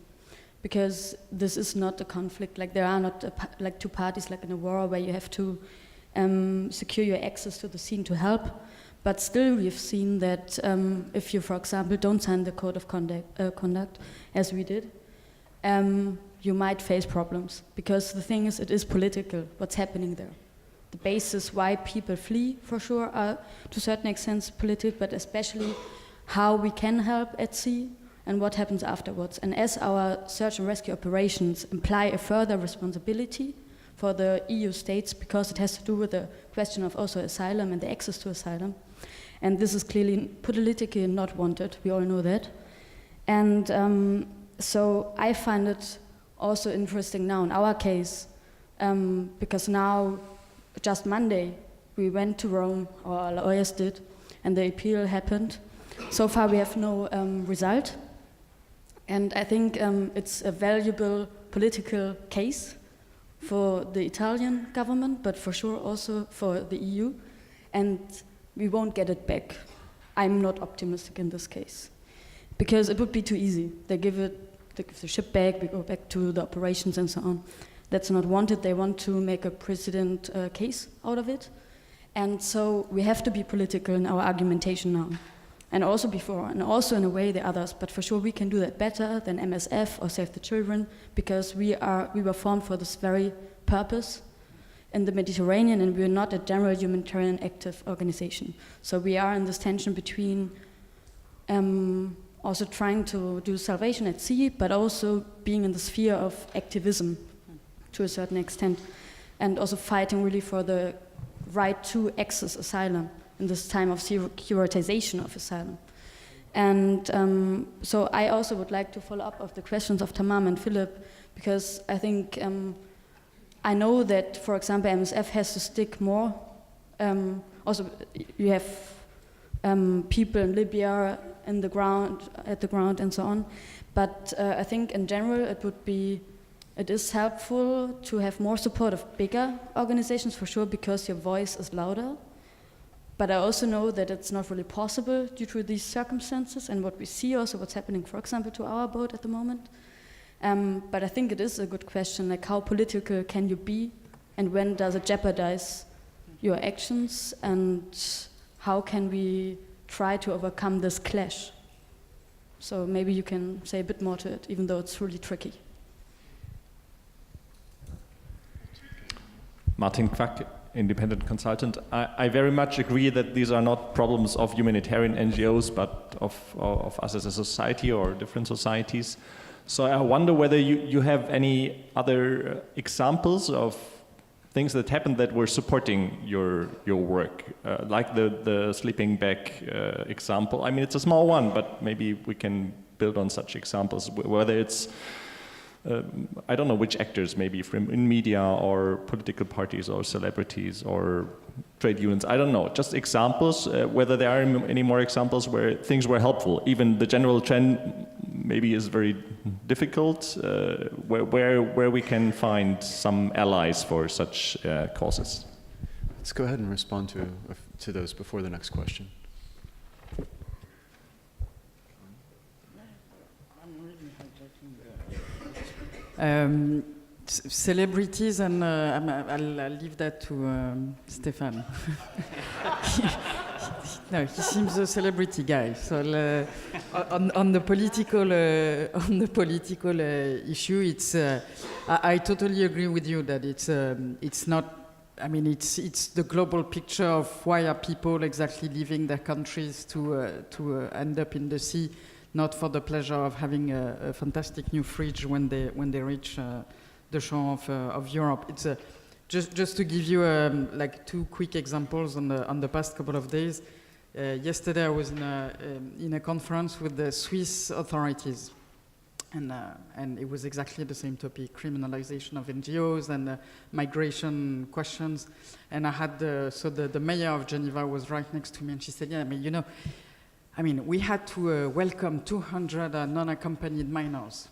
Because this is not a conflict, like there are not like two parties like in a war where you have to secure your access to the scene to help. But still we've seen that if you, for example, don't sign the code of conduct as we did, you might face problems. Because the thing is, it is political, what's happening there. The basis why people flee, for sure, are to a certain extent political, but especially how we can help at sea and what happens afterwards. And as our search and rescue operations imply a further responsibility for the EU states, because it has to do with the question of also asylum and the access to asylum, and this is clearly politically not wanted, we all know that. And so I find it also interesting now in our case, because now, just Monday, we went to Rome, or our lawyers did, and the appeal happened. So far we have no result, and I think it's a valuable political case for the Italian government, but for sure also for the EU, and we won't get it back. I'm not optimistic in this case, because it would be too easy. They give the ship back, we go back to the operations and so on. That's not wanted. They want to make a precedent case out of it. And so we have to be political in our argumentation now. And also before, and also in a way the others, but for sure we can do that better than MSF or Save the Children, because we were formed for this very purpose in the Mediterranean, and we're not a general humanitarian active organization. So we are in this tension between also trying to do salvation at sea, but also being in the sphere of activism to a certain extent, and also fighting really for the right to access asylum in this time of securitization of asylum. And so I also would like to follow up of the questions of Tamam and Philip, because I think I know that, for example, MSF has to stick more. Also, you have people in Libya at the ground and so on. But I think in general it is helpful to have more support of bigger organizations, for sure, because your voice is louder. But I also know that it's not really possible due to these circumstances and what we see also, what's happening, for example, to our boat at the moment. But I think it is a good question, like how political can you be, and when does it jeopardize your actions, and how can we try to overcome this clash? So maybe you can say a bit more to it, even though it's really tricky. Martin Quack, independent consultant. I very much agree that these are not problems of humanitarian NGOs, but of us as a society or different societies. So I wonder whether you have any other examples of things that happened that were supporting your work, like the sleeping bag example. I mean, it's a small one, but maybe we can build on such examples, whether it's I don't know which actors, maybe from in media or political parties or celebrities or trade unions, I don't know, just examples, whether there are any more examples where things were helpful. Even the general trend maybe is very difficult, where we can find some allies for such causes. Let's go ahead and respond to those before the next question. Celebrities, and I'll leave that to Stephane. No, he seems a celebrity guy. So on the political issue, it's I totally agree with you that it's not. I mean, it's the global picture of why are people exactly leaving their countries to end up in the sea. Not for the pleasure of having a fantastic new fridge when they reach the shore of Europe. It's just to give you like two quick examples on the past couple of days. Yesterday I was in a conference with the Swiss authorities, and it was exactly the same topic: criminalization of NGOs and migration questions. And I had the mayor of Geneva was right next to me, and she said, "Yeah, I mean, you know." I mean, we had to welcome 200 non-accompanied minors.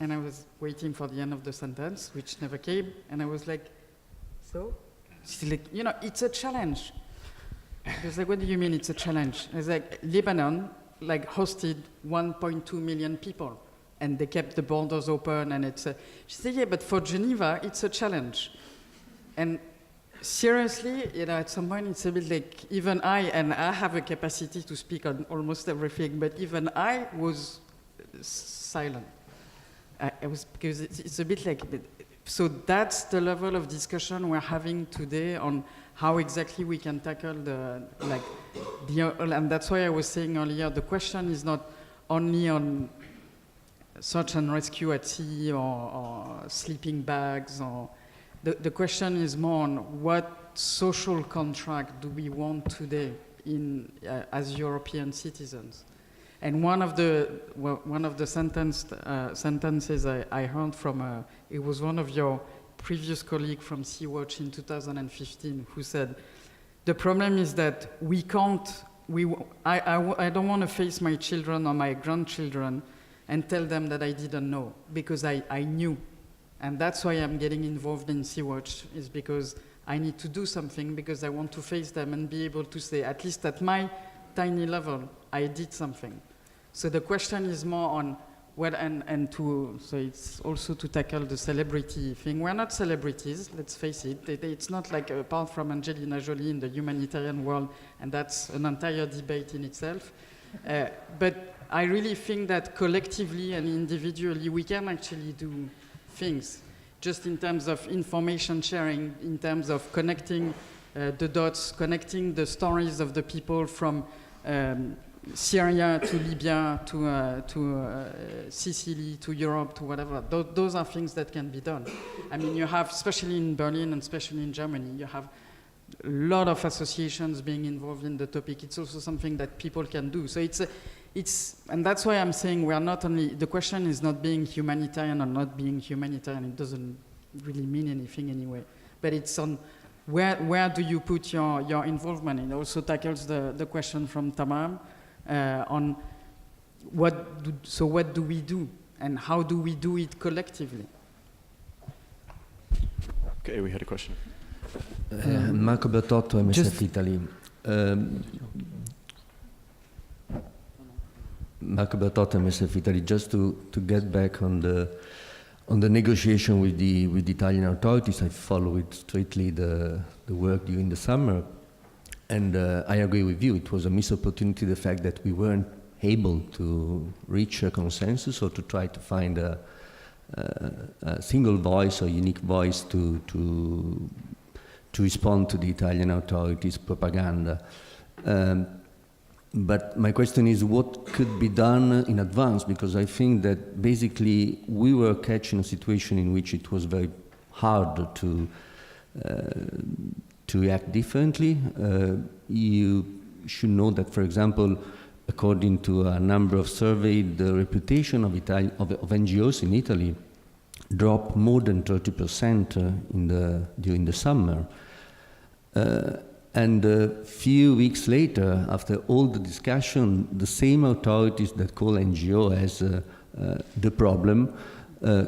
And I was waiting for the end of the sentence, which never came. And I was like, so? She's like, you know, it's a challenge. I was like, what do you mean it's a challenge? I was like, Lebanon hosted 1.2 million people. And they kept the borders open. And she said, yeah, but for Geneva, it's a challenge. And seriously, you know, at some point it's a bit like even I have a capacity to speak on almost everything, but even I was silent. I was, because it's a bit like, so that's the level of discussion we're having today on how exactly we can tackle and that's why I was saying earlier, the question is not only on search and rescue at sea or sleeping bags. Or the question is more on what social contract do we want today as European citizens. And one of the sentences I heard from, it was one of your previous colleagues from Sea-Watch in 2015 who said, the problem is that we can't, I don't want to face my children or my grandchildren and tell them that I didn't know, because I knew. And that's why I'm getting involved in Sea-Watch, is because I need to do something, because I want to face them and be able to say, at least at my tiny level, I did something. So the question is more on what, so it's also to tackle the celebrity thing. We're not celebrities, let's face it. It's not like, apart from Angelina Jolie in the humanitarian world, and that's an entire debate in itself. But I really think that collectively and individually, we can actually do things, just in terms of information sharing, in terms of connecting the dots, connecting the stories of the people from Syria to Libya to Sicily to Europe to whatever. Those are things that can be done. I mean, you have, especially in Berlin and especially in Germany, you have a lot of associations being involved in the topic. It's also something that people can do. So and that's why I'm saying we are not only, the question is not being humanitarian or not being humanitarian. It doesn't really mean anything anyway. But it's on where do you put your involvement? It also tackles the question from Tamam on what do we do and how do we do it collectively? Okay, we had a question. Marco Bertotto, MSF Italy. Marco Bertotto, MSF Italy. Just to get back on the negotiation with the Italian authorities, I followed strictly the work during the summer, and I agree with you. It was a missed opportunity, the fact that we weren't able to reach a consensus or to try to find a single voice or unique voice to respond to the Italian authorities' propaganda. But my question is, what could be done in advance? Because I think that basically we were catching a situation in which it was very hard to react differently. You should know that, for example, according to a number of surveys, the reputation of NGOs in Italy dropped more than 30% during the summer. And a few weeks later, after all the discussion, the same authorities that call NGO as the problem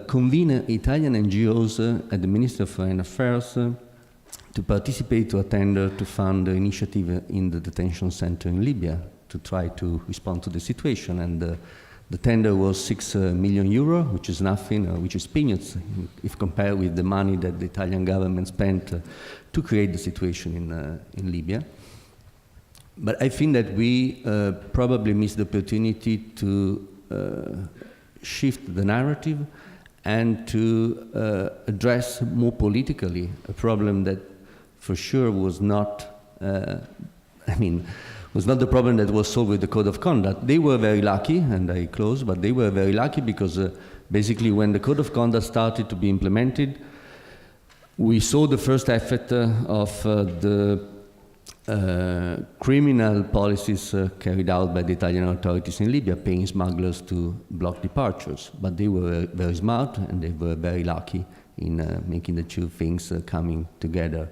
convene Italian NGOs at the Ministry of Foreign Affairs to participate to a tender to fund the initiative in the detention center in Libya to try to respond to the situation. And the tender was 6 million euro, which is nothing, which is peanuts if compared with the money that the Italian government spent to create the situation in Libya. But I think that we probably missed the opportunity to shift the narrative and to address more politically a problem that for sure was not, was not the problem that was solved with the Code of Conduct. They were very lucky, and I close, but they were very lucky because basically when the Code of Conduct started to be implemented, we saw the first effect of the criminal policies carried out by the Italian authorities in Libya, paying smugglers to block departures. But they were very smart and they were very lucky in making the two things coming together.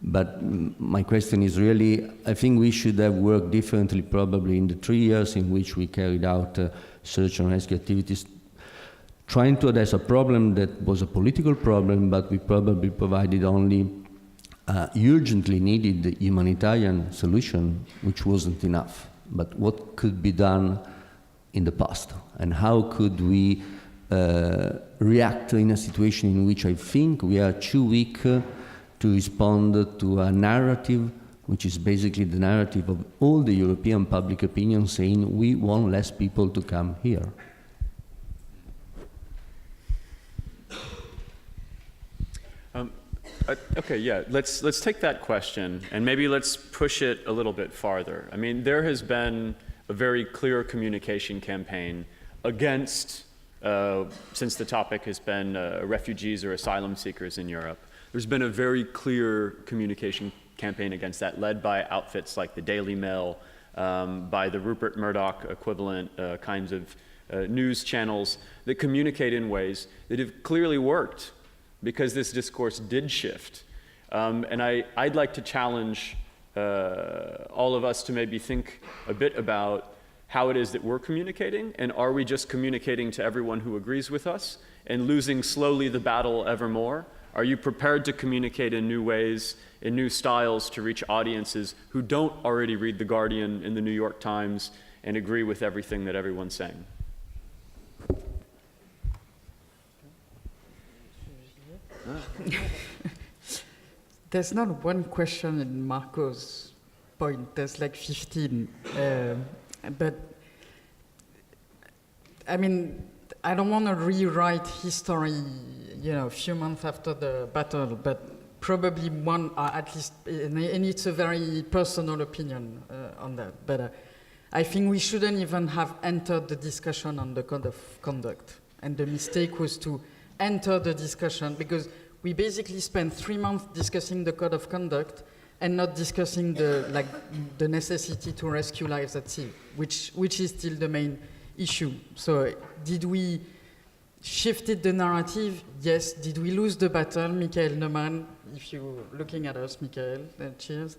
But my question is really, I think we should have worked differently probably in the 3 years in which we carried out search and rescue activities, trying to address a problem that was a political problem, but we probably provided only urgently needed humanitarian solution, which wasn't enough. But what could be done in the past? And how could we react in a situation in which I think we are too weak to respond to a narrative, which is basically the narrative of all the European public opinion saying we want less people to come here. Okay, yeah, let's take that question and maybe let's push it a little bit farther. I mean, there has been a very clear communication campaign against, since the topic has been refugees or asylum seekers in Europe, there's been a very clear communication campaign against that, led by outfits like the Daily Mail, by the Rupert Murdoch equivalent kinds of news channels that communicate in ways that have clearly worked because this discourse did shift. And I'd like to challenge all of us to maybe think a bit about how it is that we're communicating, and are we just communicating to everyone who agrees with us and losing slowly the battle ever more? Are you prepared to communicate in new ways, in new styles, to reach audiences who don't already read The Guardian and The New York Times and agree with everything that everyone's saying? There's not one question in Marco's point, there's like 15. But, I mean, I don't want to rewrite history, you know, a few months after the battle, but probably one, at least, and it's a very personal opinion on that, but I think we shouldn't even have entered the discussion on the code of conduct. And the mistake was to enter the discussion, because we basically spent 3 months discussing the code of conduct and not discussing the necessity to rescue lives at sea, which is still the main issue. So did we shifted the narrative? Yes. Did we lose the battle? Michael Neumann, if you're looking at us, Michael, cheers,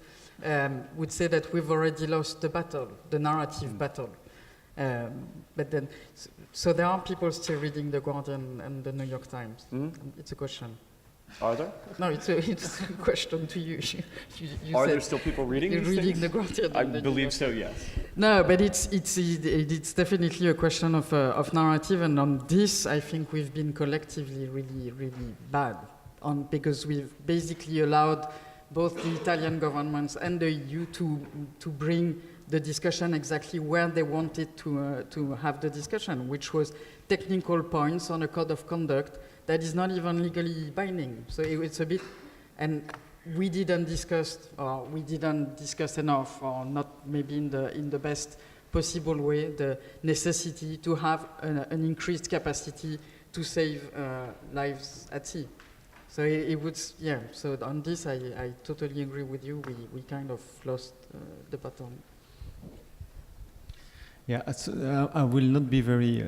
would say that we've already lost the battle, the narrative battle. But then, so there are people still reading The Guardian and The New York Times. It's a question. Are there? No, it's a question to you. You Are there still people reading these things? The Guardian? I believe so, yes. No, but it's definitely a question of narrative, and on this, I think we've been collectively really bad because we've basically allowed both the Italian governments and the EU to bring the discussion exactly where they wanted to have the discussion, which was technical points on a code of conduct that is not even legally binding. So it's a bit, and we didn't discuss enough, or not maybe in the best possible way, the necessity to have an increased capacity to save lives at sea. So it would, yeah. So on this, I totally agree with you. We kind of lost the battle. Yeah, I will not be very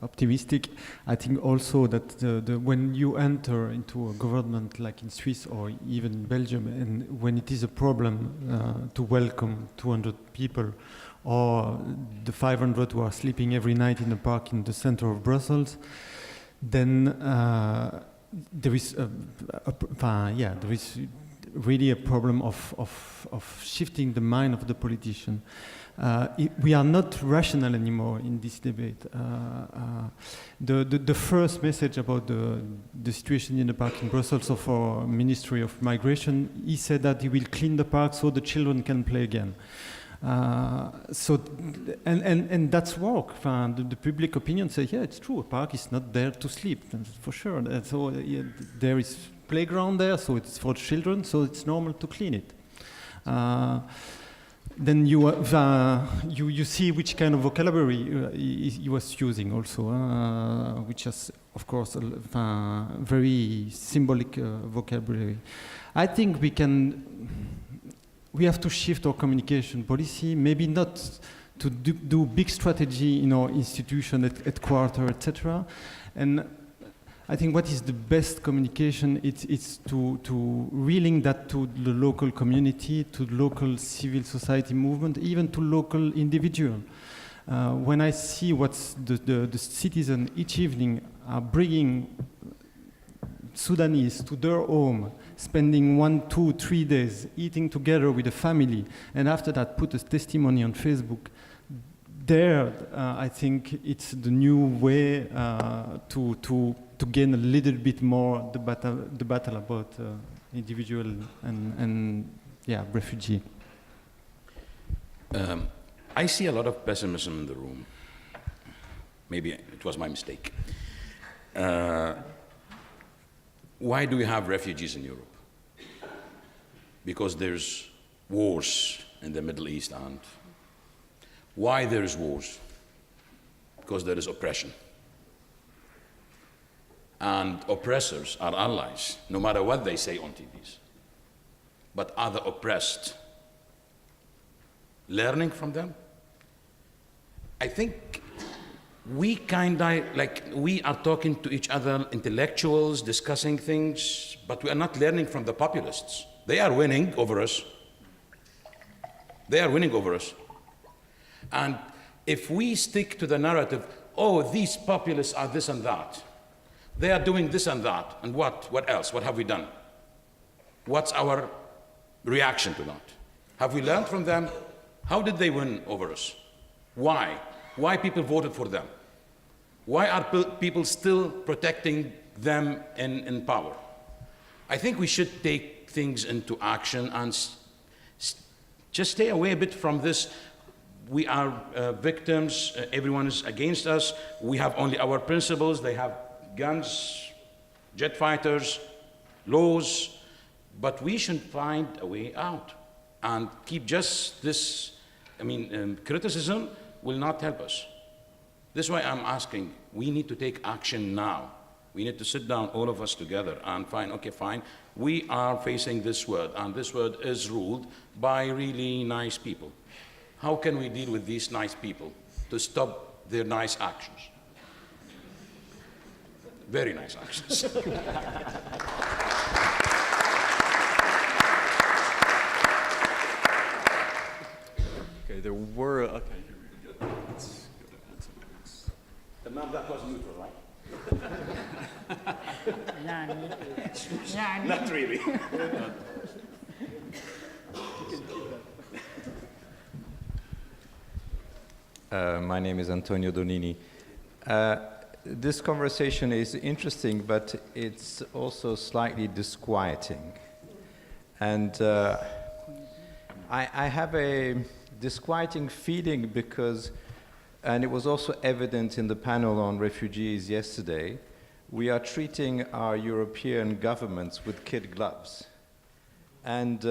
optimistic. I think also that when you enter into a government like in Swiss or even in Belgium, and when it is a problem to welcome 200 people or the 500 who are sleeping every night in a park in the center of Brussels, then there is there is really a problem of shifting the mind of the politician. We are not rational anymore in this debate. The first message about the situation in the park in Brussels of our Ministry of Migration, he said that he will clean the park so the children can play again. And that's work. The public opinion says, yeah, it's true. A park is not there to sleep, for sure. And so there is playground there, so it's for children, so it's normal to clean it. Then you see which kind of vocabulary he was using also, which is, of course, very symbolic vocabulary. I think we have to shift our communication policy, maybe not to do big strategy in our institution at quarter, etc. And I think what is the best communication, it's to relink that to the local community, to the local civil society movement, even to local individual. When I see what the citizens each evening are bringing Sudanese to their home, spending 1, 2, 3 days eating together with a family, and after that put a testimony on Facebook, there I think it's the new way to gain a little bit more the battle about individual and refugee. I see a lot of pessimism in the room. Maybe it was my mistake. Why do we have refugees in Europe? Because there's wars in the Middle East, and Why there is wars? Because there is oppression. And oppressors are allies, no matter what they say on TVs. But are the oppressed learning from them? I think we we are talking to each other, intellectuals, discussing things, but we are not learning from the populists. They are winning over us. They are winning over us. And if we stick to the narrative, oh, these populists are this and that, they are doing this and that, and what else? What have we done? What's our reaction to that? Have we learned from them? How did they win over us? Why? Why people voted for them? Why are people still protecting them in power? I think we should take things into action and just stay away a bit from this. We are victims, everyone is against us, we have only our principles, they have guns, jet fighters, laws, but we should find a way out and keep just this, criticism will not help us. This is why I'm asking, we need to take action now. We need to sit down, all of us together, and find, okay, fine, we are facing this world, and this world is ruled by really nice people. How can we deal with these nice people to stop their nice actions? Very nice actions. Okay, there were, okay, here we go. Let's go to answer this. The map that was neutral, right? Not really. My name is Antonio Donini. This conversation is interesting, but it's also slightly disquieting. And I have a disquieting feeling because, and it was also evident in the panel on refugees yesterday, we are treating our European governments with kid gloves. And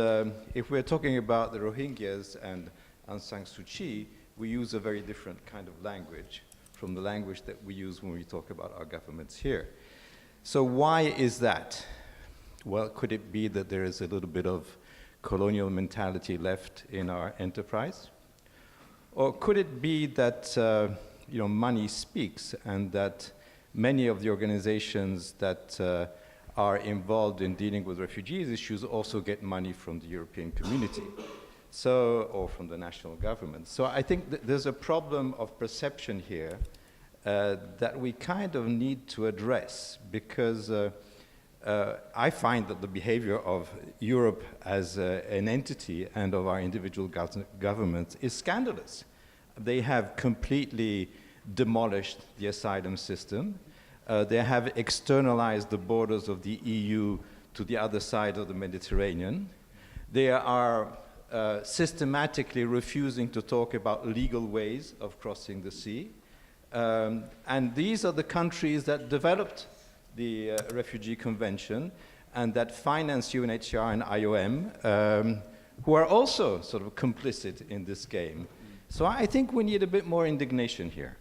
if we're talking about the Rohingyas and Aung San Suu Kyi, we use a very different kind of language from the language that we use when we talk about our governments here. So why is that? Well, could it be that there is a little bit of colonial mentality left in our enterprise? Or could it be that money speaks and that many of the organizations that are involved in dealing with refugees issues also get money from the European community? Or from the national government. So I think that there's a problem of perception here that we kind of need to address, because I find that the behavior of Europe as an entity and of our individual governments is scandalous. They have completely demolished the asylum system. They have externalized the borders of the EU to the other side of the Mediterranean. They are systematically refusing to talk about legal ways of crossing the sea. And these are the countries that developed the Refugee Convention and that finance UNHCR and IOM, who are also sort of complicit in this game. So I think we need a bit more indignation here.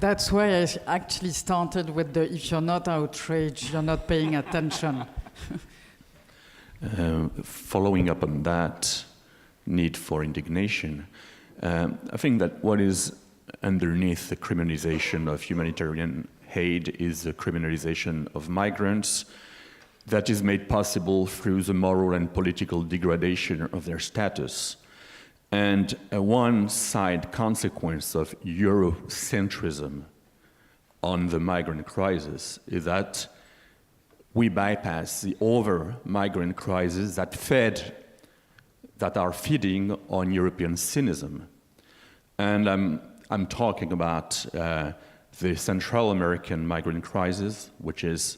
That's why I actually started with the if you're not outraged, you're not paying attention. Following up on that need for indignation, I think that what is underneath the criminalization of humanitarian aid is the criminalization of migrants that is made possible through the moral and political degradation of their status. And a one-side consequence of Eurocentrism on the migrant crisis is that we bypass the other migrant crises that are feeding on European cynicism. And I'm talking about the Central American migrant crisis, which is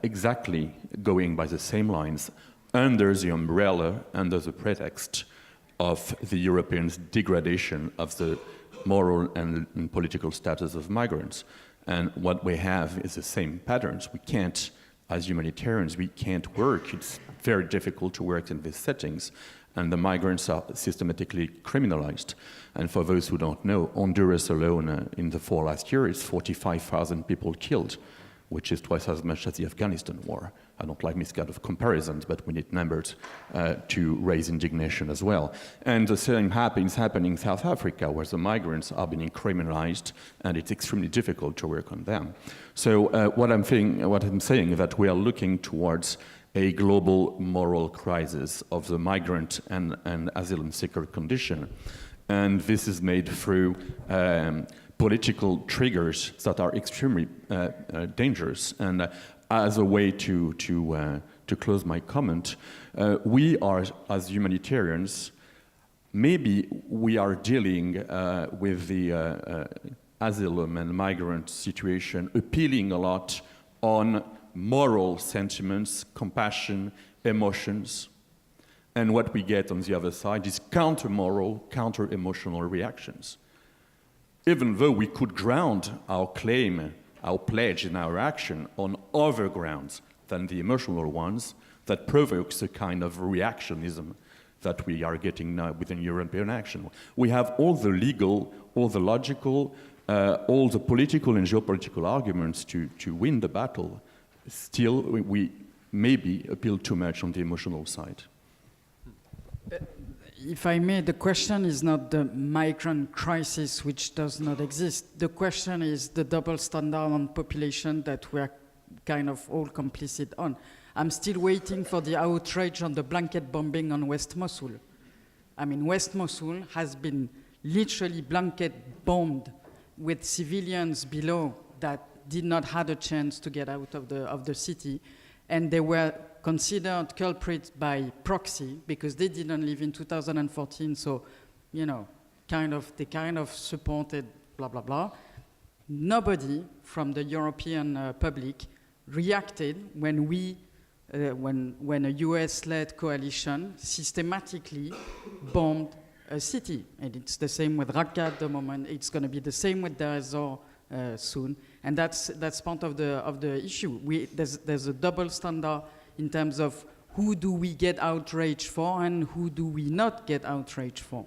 exactly going by the same lines under the umbrella, under the pretext of the Europeans' degradation of the moral and political status of migrants. And what we have is the same patterns. We can't as humanitarians, we can't work. It's very difficult to work in these settings, and the migrants are systematically criminalized. And for those who don't know, Honduras alone in the last 4 years, 45,000 people killed, which is twice as much as the Afghanistan war. I don't like this kind of comparisons, but we need numbers to raise indignation as well. And the same is happening in South Africa, where the migrants are being criminalized, and it's extremely difficult to work on them. So what I'm saying is that we are looking towards a global moral crisis of the migrant and asylum seeker condition. And this is made through political triggers that are extremely dangerous. And as a way to close my comment, we are, as humanitarians, maybe we are dealing with the asylum and migrant situation, appealing a lot on moral sentiments, compassion, emotions. And what we get on the other side is counter-moral, counter-emotional reactions. Even though we could ground our claim, our pledge and our action on other grounds than the emotional ones, that provokes a kind of reactionism that we are getting now within European action. We have all the legal, all the logical, all the political and geopolitical arguments to win the battle. Still, we maybe appeal too much on the emotional side. If I may, the question is not the migrant crisis, which does not exist. The question is the double standard on population that we are kind of all complicit on. I'm still waiting for the outrage on the blanket bombing on West Mosul. I mean, West Mosul has been literally blanket bombed with civilians below that did not have a chance to get out of the city. And they were considered culprits by proxy because they didn't live in 2014. So, you know, they kind of supported blah, blah, blah. Nobody from the European public reacted when when a US-led coalition systematically bombed a city. And it's the same with Raqqa at the moment. It's going to be the same with Deir ez-Zor soon. And that's part of the issue. There's a double standard in terms of who do we get outraged for and who do we not get outraged for.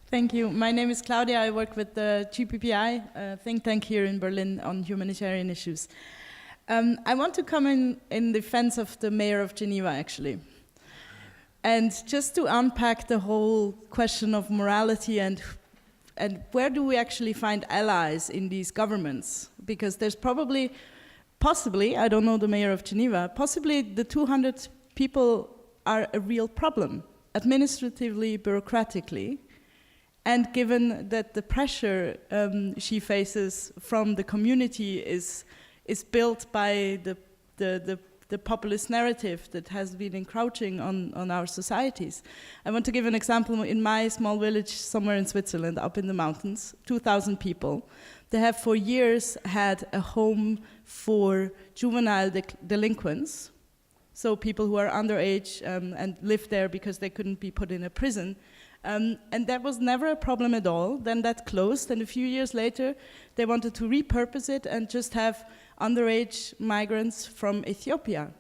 Thank you. My name is Claudia. I work with the GPPI, a think tank here in Berlin on humanitarian issues. I want to come in defense of the mayor of Geneva, actually. And just to unpack the whole question of morality and where do we actually find allies in these governments? Because there's possibly, I don't know the mayor of Geneva, possibly the 200 people are a real problem, administratively, bureaucratically. And given that the pressure she faces from the community is built by the populist narrative that has been encroaching on our societies. I want to give an example. In my small village somewhere in Switzerland, up in the mountains, 2,000 people. They have for years had a home for juvenile delinquents, so people who are underage and live there because they couldn't be put in a prison. And that was never a problem at all. Then that closed, and a few years later, they wanted to repurpose it and just have underage migrants from Ethiopia.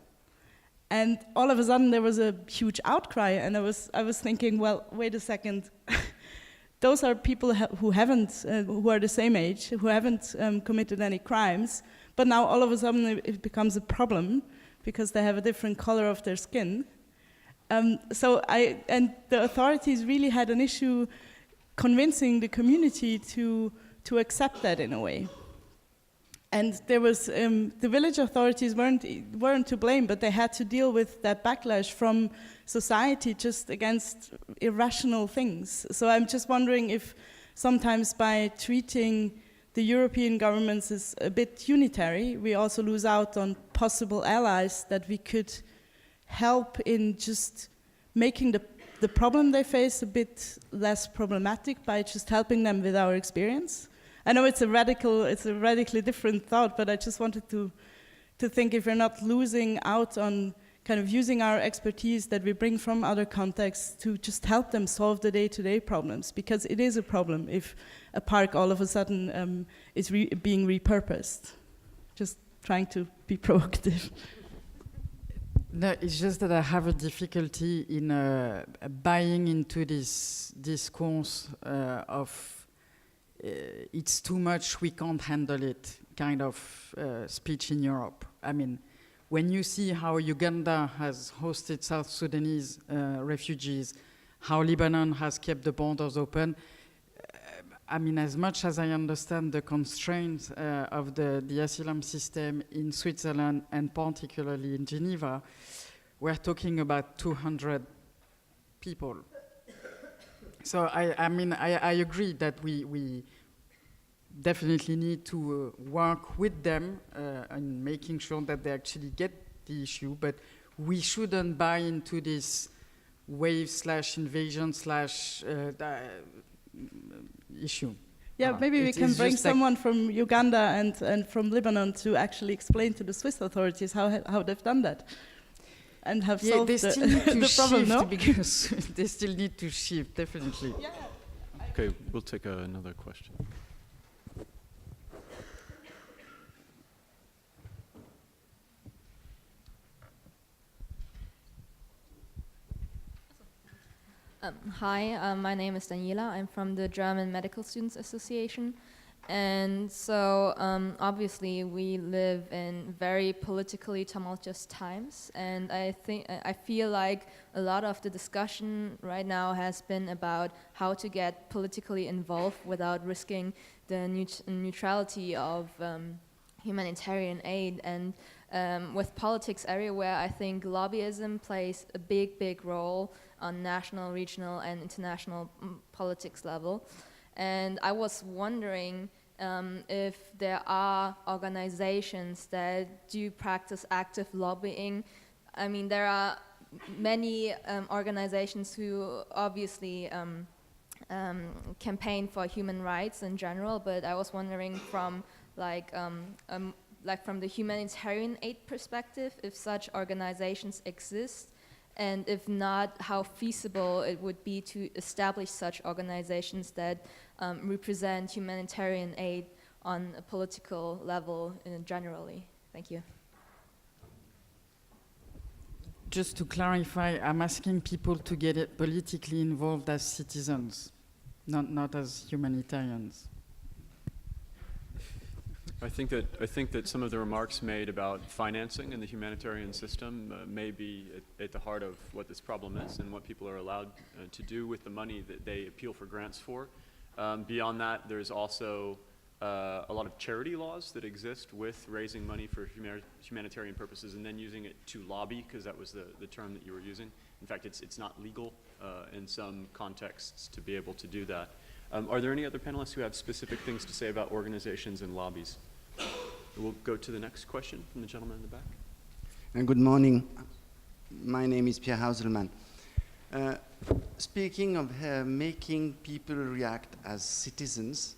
And all of a sudden, there was a huge outcry, and I was thinking, well, wait a second. Those are people who are the same age, who haven't committed any crimes, but now all of a sudden it becomes a problem because they have a different color of their skin. And the authorities really had an issue convincing the community to accept that in a way. And there was the village authorities weren't to blame, but they had to deal with that backlash from society just against irrational things. So I'm just wondering if sometimes by treating the European governments as a bit unitary, we also lose out on possible allies that we could help in just making the problem they face a bit less problematic by just helping them with our experience. I know it's a radically different thought, but I just wanted to think if we're not losing out on kind of using our expertise that we bring from other contexts to just help them solve the day-to-day problems, because it is a problem if a park all of a sudden is being repurposed. Just trying to be proactive. No, it's just that I have a difficulty in buying into this discourse of it's too much, we can't handle it kind of speech in Europe. I mean, when you see how Uganda has hosted South Sudanese refugees, how Lebanon has kept the borders open, I mean, as much as I understand the constraints of the asylum system in Switzerland and particularly in Geneva, we're talking about 200 people. So I mean, I agree that we definitely need to work with them and making sure that they actually get the issue, but we shouldn't buy into this wave/invasion/ issue. Yeah, maybe we can bring someone from Uganda and from Lebanon to actually explain to the Swiss authorities how they've done that and have solved the problem, no? Because they still need to shift, definitely. Yeah. Okay, we'll take another question. Hi, my name is Daniela. I'm from the German Medical Students Association. And so obviously we live in very politically tumultuous times, and I feel like a lot of the discussion right now has been about how to get politically involved without risking the neutrality of humanitarian aid. And with politics everywhere, I think lobbyism plays a big role on national, regional, and international politics level. And I was wondering if there are organizations that do practice active lobbying. I mean, there are many organizations who obviously campaign for human rights in general, but I was wondering from from the humanitarian aid perspective, if such organizations exist, and if not, how feasible it would be to establish such organizations that represent humanitarian aid on a political level generally. Thank you. Just to clarify, I'm asking people to get politically involved as citizens, not as humanitarians. I think that some of the remarks made about financing in the humanitarian system may be at the heart of what this problem is and what people are allowed to do with the money that they appeal for grants for. Beyond that, there's also a lot of charity laws that exist with raising money for humanitarian purposes and then using it to lobby, because that was the term that you were using. In fact, it's not legal in some contexts to be able to do that. Are there any other panelists who have specific things to say about organizations and lobbies? We'll go to the next question from the gentleman in the back. Good morning. My name is Pierre Hauselman. Speaking of making people react as citizens,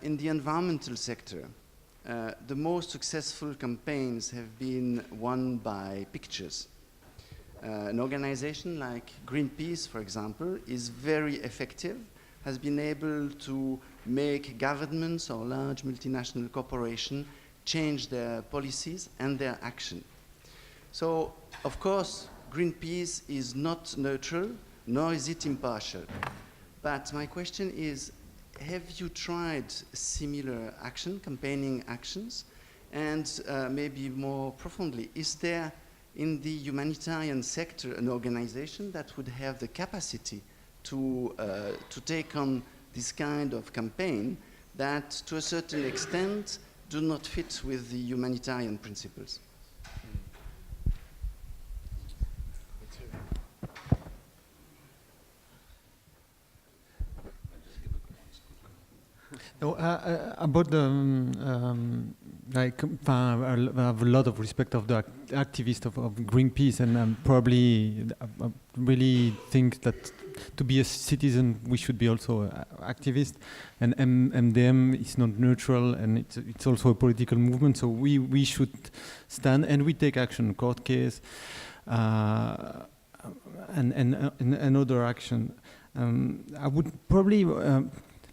in the environmental sector, the most successful campaigns have been won by pictures. An organization like Greenpeace, for example, is very effective, has been able to make governments or large multinational corporations change their policies and their action. So, of course, Greenpeace is not neutral, nor is it impartial. But my question is, have you tried similar action, campaigning actions? And maybe more profoundly, is there in the humanitarian sector an organization that would have the capacity to take on this kind of campaign that, to a certain extent, do not fit with the humanitarian principles? No, about I have a lot of respect of the activists of Greenpeace, and probably I really think that to be a citizen we should be also activist. And MDM is not neutral, and it's also a political movement. So we should stand and we take action, court case, and other action. I would probably.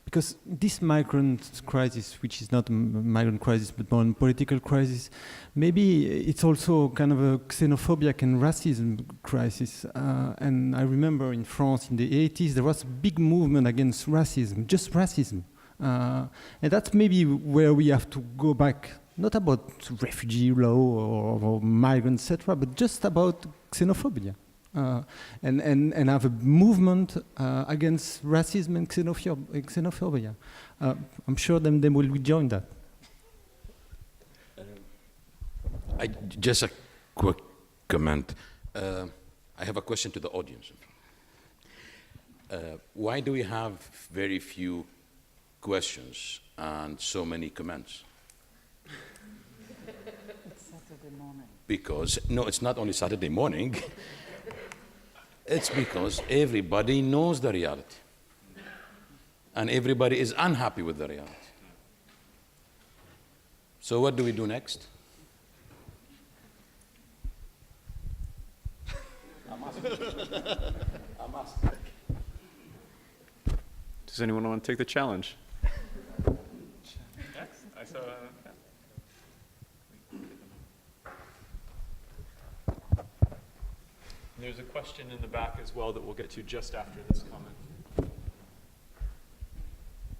Because this migrant crisis, which is not a migrant crisis but more a political crisis, maybe it's also kind of a xenophobic and racism crisis. And I remember in France in the 80s there was a big movement against racism, just racism. And that's maybe where we have to go back, not about refugee law or migrants, etc., but just about xenophobia. And have a movement against racism and xenophobia. I'm sure them will join that. Just a quick comment. I have a question to the audience. Why do we have very few questions and so many comments? It's Saturday morning. Because, no, it's not only Saturday morning. It's because everybody knows the reality. And everybody is unhappy with the reality. So what do we do next? Does anyone want to take the challenge? There's a question in the back as well that we'll get to just after this comment.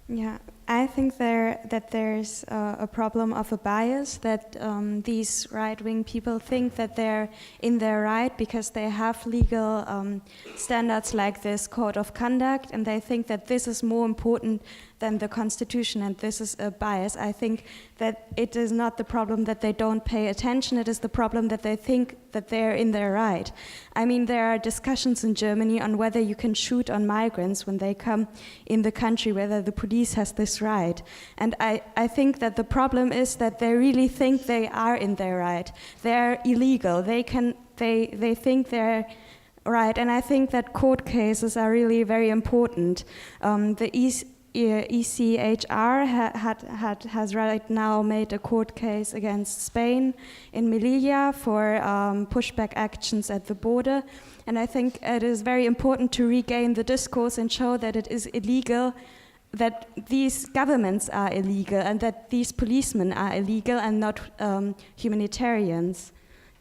Yeah, I think that there's a problem of a bias, that these right-wing people think that they're in their right because they have legal standards like this code of conduct, and they think that this is more important than the constitution, and this is a bias. I think that it is not the problem that they don't pay attention, it is the problem that they think that they're in their right. I mean, there are discussions in Germany on whether you can shoot on migrants when they come in the country, whether the police has this right. And I think that the problem is that they really think they are in their right. They're illegal, they think they're right, and I think that court cases are really very important. The ECHR has right now made a court case against Spain in Melilla for pushback actions at the border. And I think it is very important to regain the discourse and show that it is illegal, that these governments are illegal, and that these policemen are illegal and not humanitarians.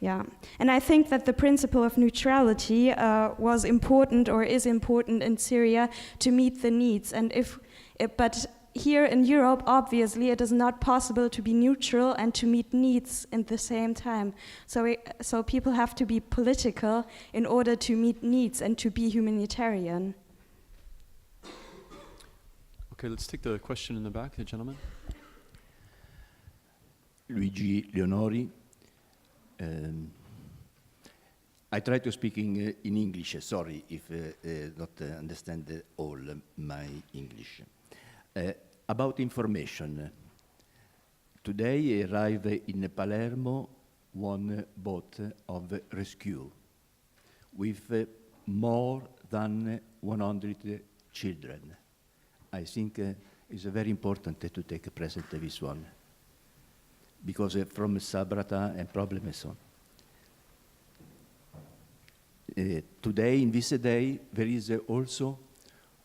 Yeah, and I think that the principle of neutrality was important or is important in Syria to meet the needs. And but here in Europe, obviously, it is not possible to be neutral and to meet needs at the same time. So people have to be political in order to meet needs and to be humanitarian. Okay, let's take the question in the back, the gentleman. Luigi Leonori. I try to speak in English. Sorry if not understand all my English. About information. Today arrived in Palermo one boat of rescue with more than 100 children. I think it's very important to take present this one, because from Sabrata and problem and so on. Today, in this day, there is also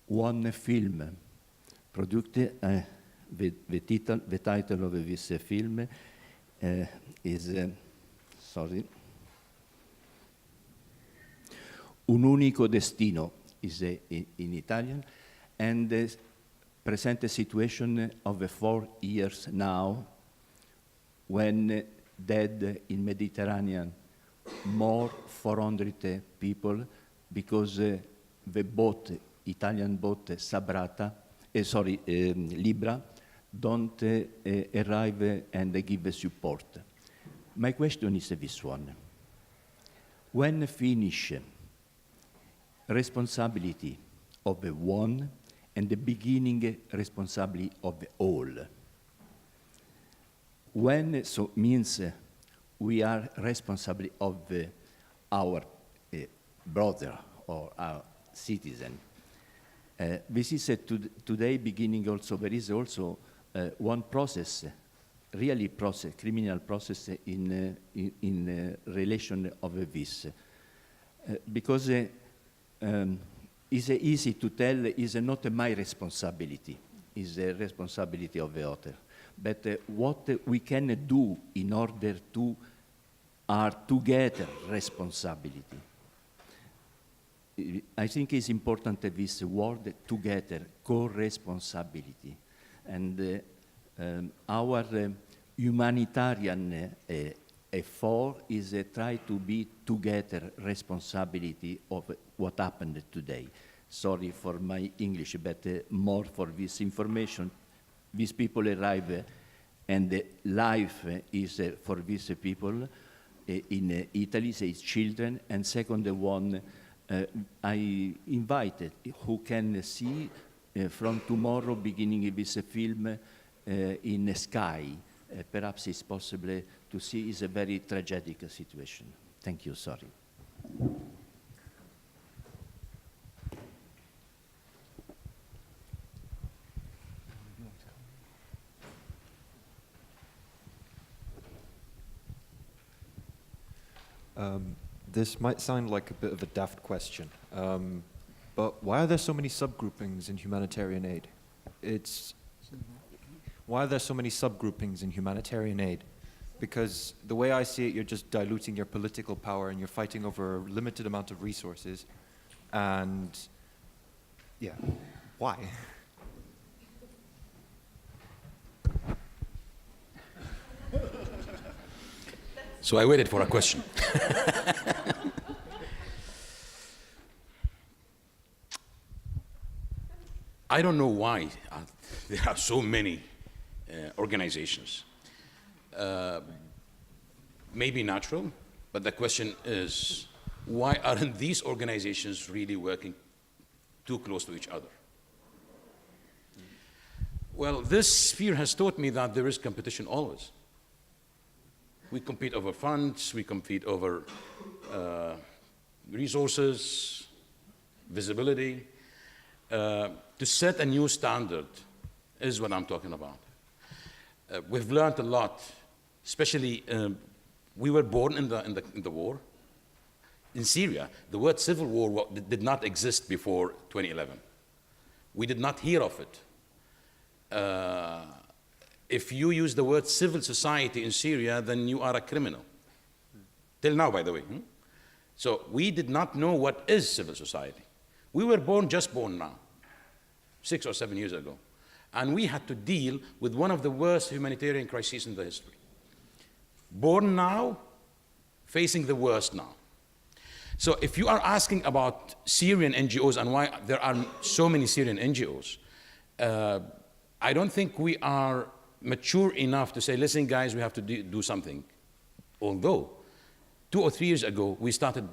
one film produced. The title of this film is Un unico destino, is in Italian, and present a situation of 4 years now, when dead in Mediterranean more 400 people because the boat, Italian boat Sabrata, Libra, don't arrive and give support. My question is this one. When finish responsibility of the one and the beginning responsibility of the all? when so means we are responsible of our brother or our citizen. This is today beginning also, there is also one process, really process, criminal process in relation of this. Because it's easy to tell, it's not my responsibility, it's the responsibility of the other. But what we can do in order to are together responsibility. I think it's important that this word together, co-responsibility. And our humanitarian effort is try to be together responsibility of what happened today. Sorry for my English, but more for this information. These people arrive and life is for these people in Italy, say children, and second one, I invited who can see from tomorrow beginning this film in the sky. Perhaps it's possible to see is a very tragic situation. Thank you, sorry. This might sound like a bit of a daft question, but why are there so many subgroupings in humanitarian aid? Why are there so many subgroupings in humanitarian aid? Because the way I see it, you're just diluting your political power and you're fighting over a limited amount of resources. And yeah, why? So I waited for a question. I don't know why there are so many organizations. Maybe natural, but the question is, why aren't these organizations really working too close to each other? Well, this sphere has taught me that there is competition always. We compete over funds, we compete over resources, visibility. To set a new standard is what I'm talking about. We've learned a lot, especially we were born in the war. In Syria, the word civil war did not exist before 2011. We did not hear of it. If you use the word civil society in Syria, then you are a criminal. Till now, by the way. So we did not know what is civil society. We were just born now, 6 or 7 years ago. And we had to deal with one of the worst humanitarian crises in the history. Born now, facing the worst now. So if you are asking about Syrian NGOs and why there are so many Syrian NGOs, I don't think we are mature enough to say, listen, guys, we have to do something. Although, 2 or 3 years ago, we started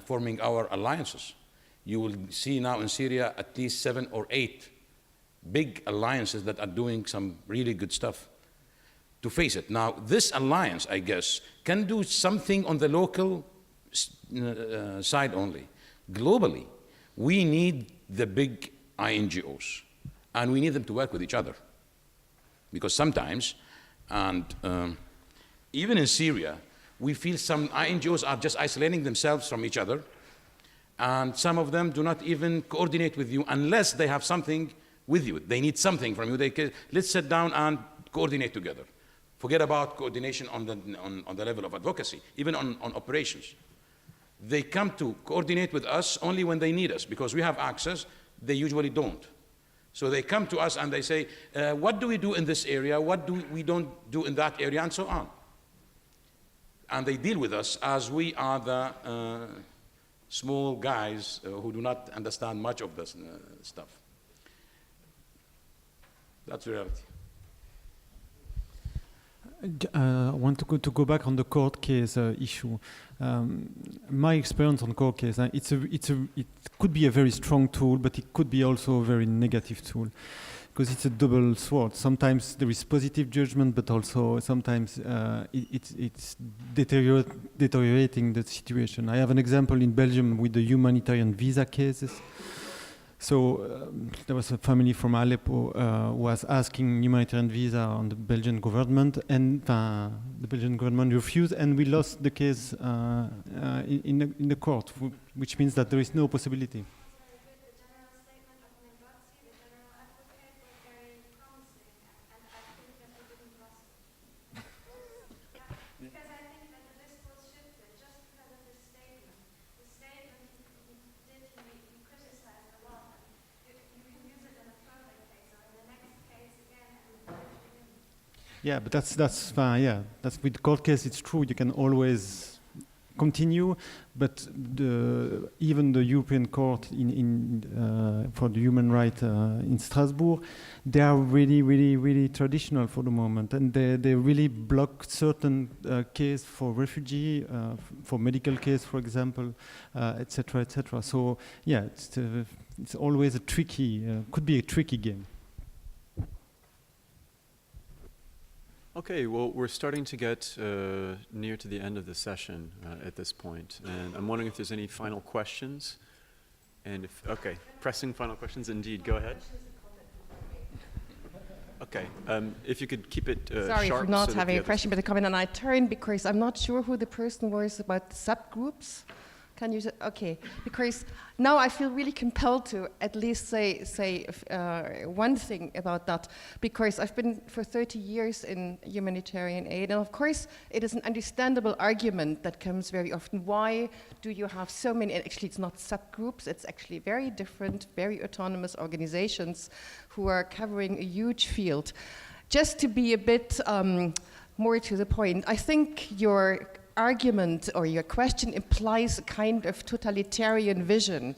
forming our alliances. You will see now in Syria at least 7 or 8 big alliances that are doing some really good stuff to face it. Now, this alliance, I guess, can do something on the local side only. Globally, we need the big INGOs, and we need them to work with each other. Because sometimes, and even in Syria, we feel some INGOs are just isolating themselves from each other, and some of them do not even coordinate with you unless they have something with you. They need something from you. Let's sit down and coordinate together. Forget about coordination on the level of advocacy, even on operations. They come to coordinate with us only when they need us, because we have access, they usually don't. So they come to us and they say, what do we do in this area? What do we don't do in that area? And so on. And they deal with us as we are the small guys who do not understand much of this stuff. That's reality. I want to go back on the court case issue. My experience on court case, it could be a very strong tool, but it could be also a very negative tool. because it's a double sword. Sometimes there is positive judgment, but also sometimes it's deteriorating the situation. I have an example in Belgium with the humanitarian visa cases. So there was a family from Aleppo who was asking humanitarian visa on the Belgian government, and the Belgian government refused, and we lost the case in the court, which means that there is no possibility. Yeah, but that's with court case. It's true. You can always continue, but even the European Court for the human rights in Strasbourg, they are really traditional for the moment, and they really block certain case for refugee, for medical case, for example, etc., etc. So yeah, it's always a tricky, could be a tricky game. Okay, well, we're starting to get near to the end of the session at this point, and I'm wondering if there's any final questions. And if, okay, pressing final questions, indeed, go ahead. Okay, if you could keep it Sorry sharp. for not so having a question, but a comment, and I turn because I'm not sure who the person was about the subgroups. Can you, okay, because now I feel really compelled to at least say one thing about that, because I've been for 30 years in humanitarian aid, and of course it is an understandable argument that comes very often. Why do you have so many, and actually it's not subgroups, it's actually very different, very autonomous organizations who are covering a huge field. Just to be a bit more to the point, I think your argument or your question implies a kind of totalitarian vision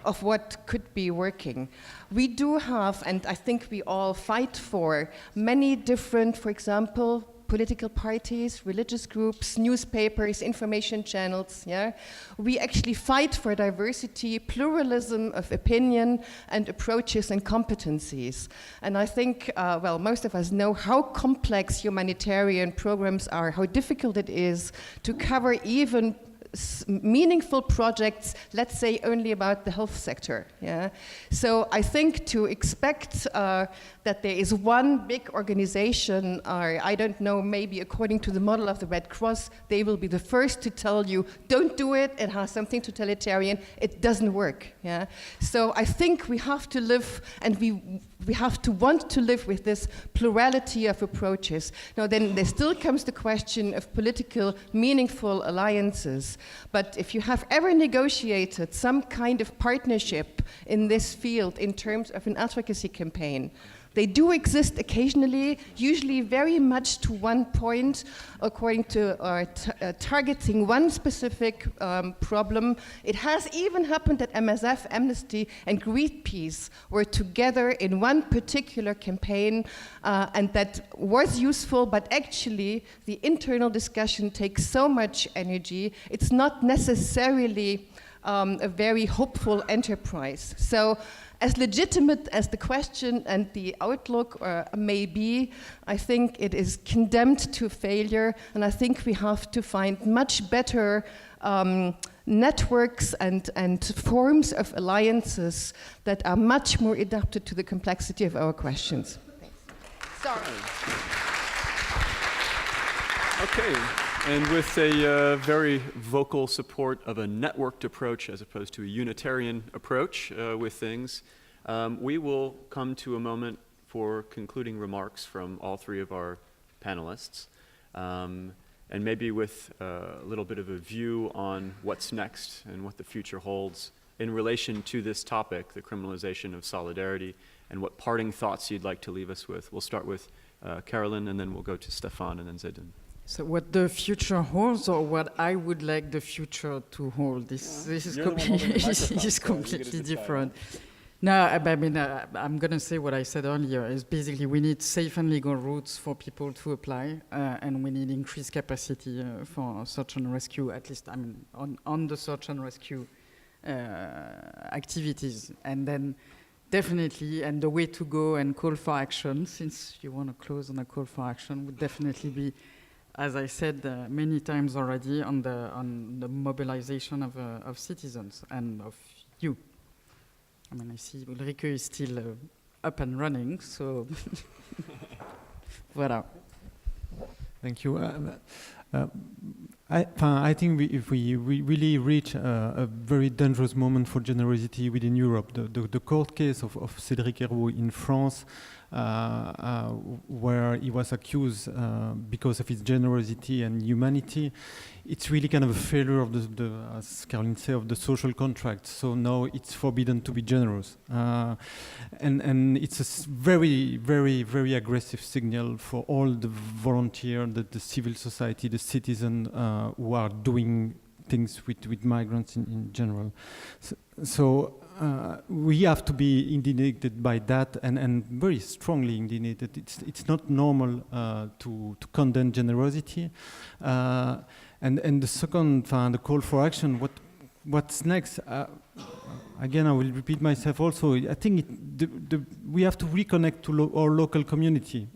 of what could be working. We do have, and I think we all fight for, many different, for example, political parties, religious groups, newspapers, information channels, yeah? We actually fight for diversity, pluralism of opinion and approaches and competencies. And I think, well, most of us know how complex humanitarian programs are, how difficult it is to cover even meaningful projects, let's say only about the health sector. Yeah? So I think to expect that there is one big organization, or I don't know, maybe according to the model of the Red Cross, they will be the first to tell you, don't do it, it has something totalitarian, it doesn't work. Yeah? So I think we have to live, and we have to want to live with this plurality of approaches. Now then there still comes the question of political, meaningful alliances. But if you have ever negotiated some kind of partnership in this field in terms of an advocacy campaign, they do exist occasionally, usually very much to one point, according to targeting one specific problem. It has even happened that MSF, Amnesty, and Greenpeace were together in one particular campaign, and that was useful, but actually the internal discussion takes so much energy, it's not necessarily a very hopeful enterprise. So, as legitimate as the question and the outlook may be, I think it is condemned to failure, and I think we have to find much better networks and forms of alliances that are much more adapted to the complexity of our questions. Thanks. Sorry. Okay, and with a very vocal support of a networked approach as opposed to a unitarian approach with things, we will come to a moment for concluding remarks from all three of our panelists, and maybe with a little bit of a view on what's next and what the future holds in relation to this topic, the criminalization of solidarity, and what parting thoughts you'd like to leave us with. We'll start with Carolyn, and then we'll go to Stefan, and then Zedoun. So what the future holds, or what I would like the future to hold, this is completely different. No, I mean, I'm going to say what I said earlier, is basically we need safe and legal routes for people to apply, and we need increased capacity for search and rescue, at least, I mean, on the search and rescue activities. And then definitely, and the way to go and call for action, since you want to close on a call for action, would definitely be, as I said many times already, on the mobilization of citizens and of you. I mean, I see Ulrike is still up and running, so voilà. Thank you. I think if we really reach a very dangerous moment for generosity within Europe, the court case of Cédric Herbeau in France, where he was accused because of his generosity and humanity, it's really kind of a failure of as Caroline said, of the social contract. So now it's forbidden to be generous. And it's a very, very, very aggressive signal for all the volunteers, the civil society, the citizens who are doing things with migrants in general. So we have to be indignated by that, and very strongly indignated. It's not normal to condemn generosity. And the second, the call for action, what's next? Again, I will repeat myself also. I think we have to reconnect to our local community.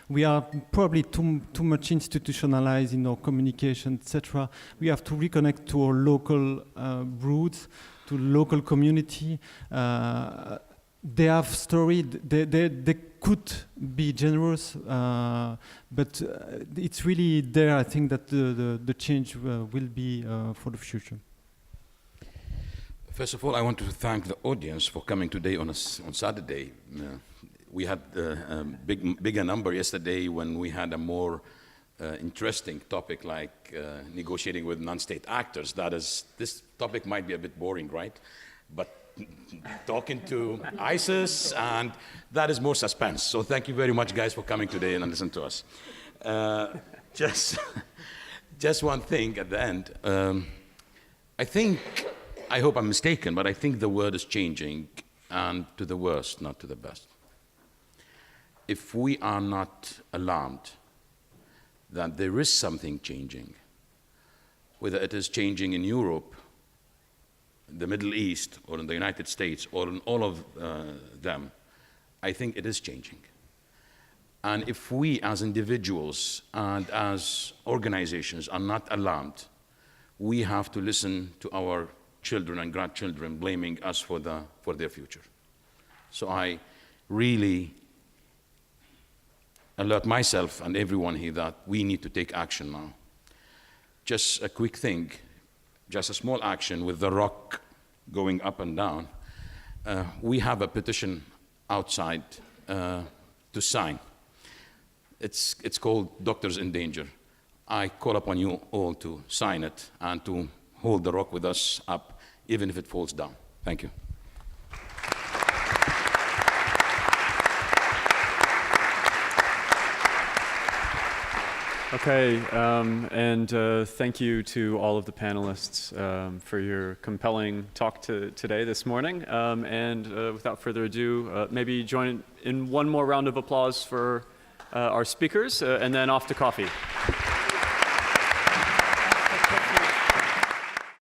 We are probably too much institutionalized in our communication, etc. We have to reconnect to our local roots, to local community. They have story. They could be generous, but it's really there. I think that the change will be for the future. First of all, I want to thank the audience for coming today on Saturday. We had a bigger number yesterday when we had a more interesting topic like negotiating with non-state actors. This topic might be a bit boring, right? But talking to ISIS, and that is more suspense. So thank you very much, guys, for coming today and listen to us. Just one thing at the end. I hope I'm mistaken, but I think the world is changing, and to the worst, not to the best. If we are not alarmed that there is something changing, whether it is changing in Europe, the Middle East, or in the United States, or in all of them, I think it is changing. And if we as individuals and as organizations are not alarmed, we have to listen to our children and grandchildren blaming us for their future. So I really alert myself and everyone here that we need to take action now. Just a quick thing, just a small action with the rock going up and down. We have a petition outside to sign. It's called Doctors in Danger. I call upon you all to sign it and to hold the rock with us up, even if it falls down. Thank you. Okay, and thank you to all of the panelists for your compelling talk today, this morning. And without further ado, maybe join in one more round of applause for our speakers, and then off to coffee.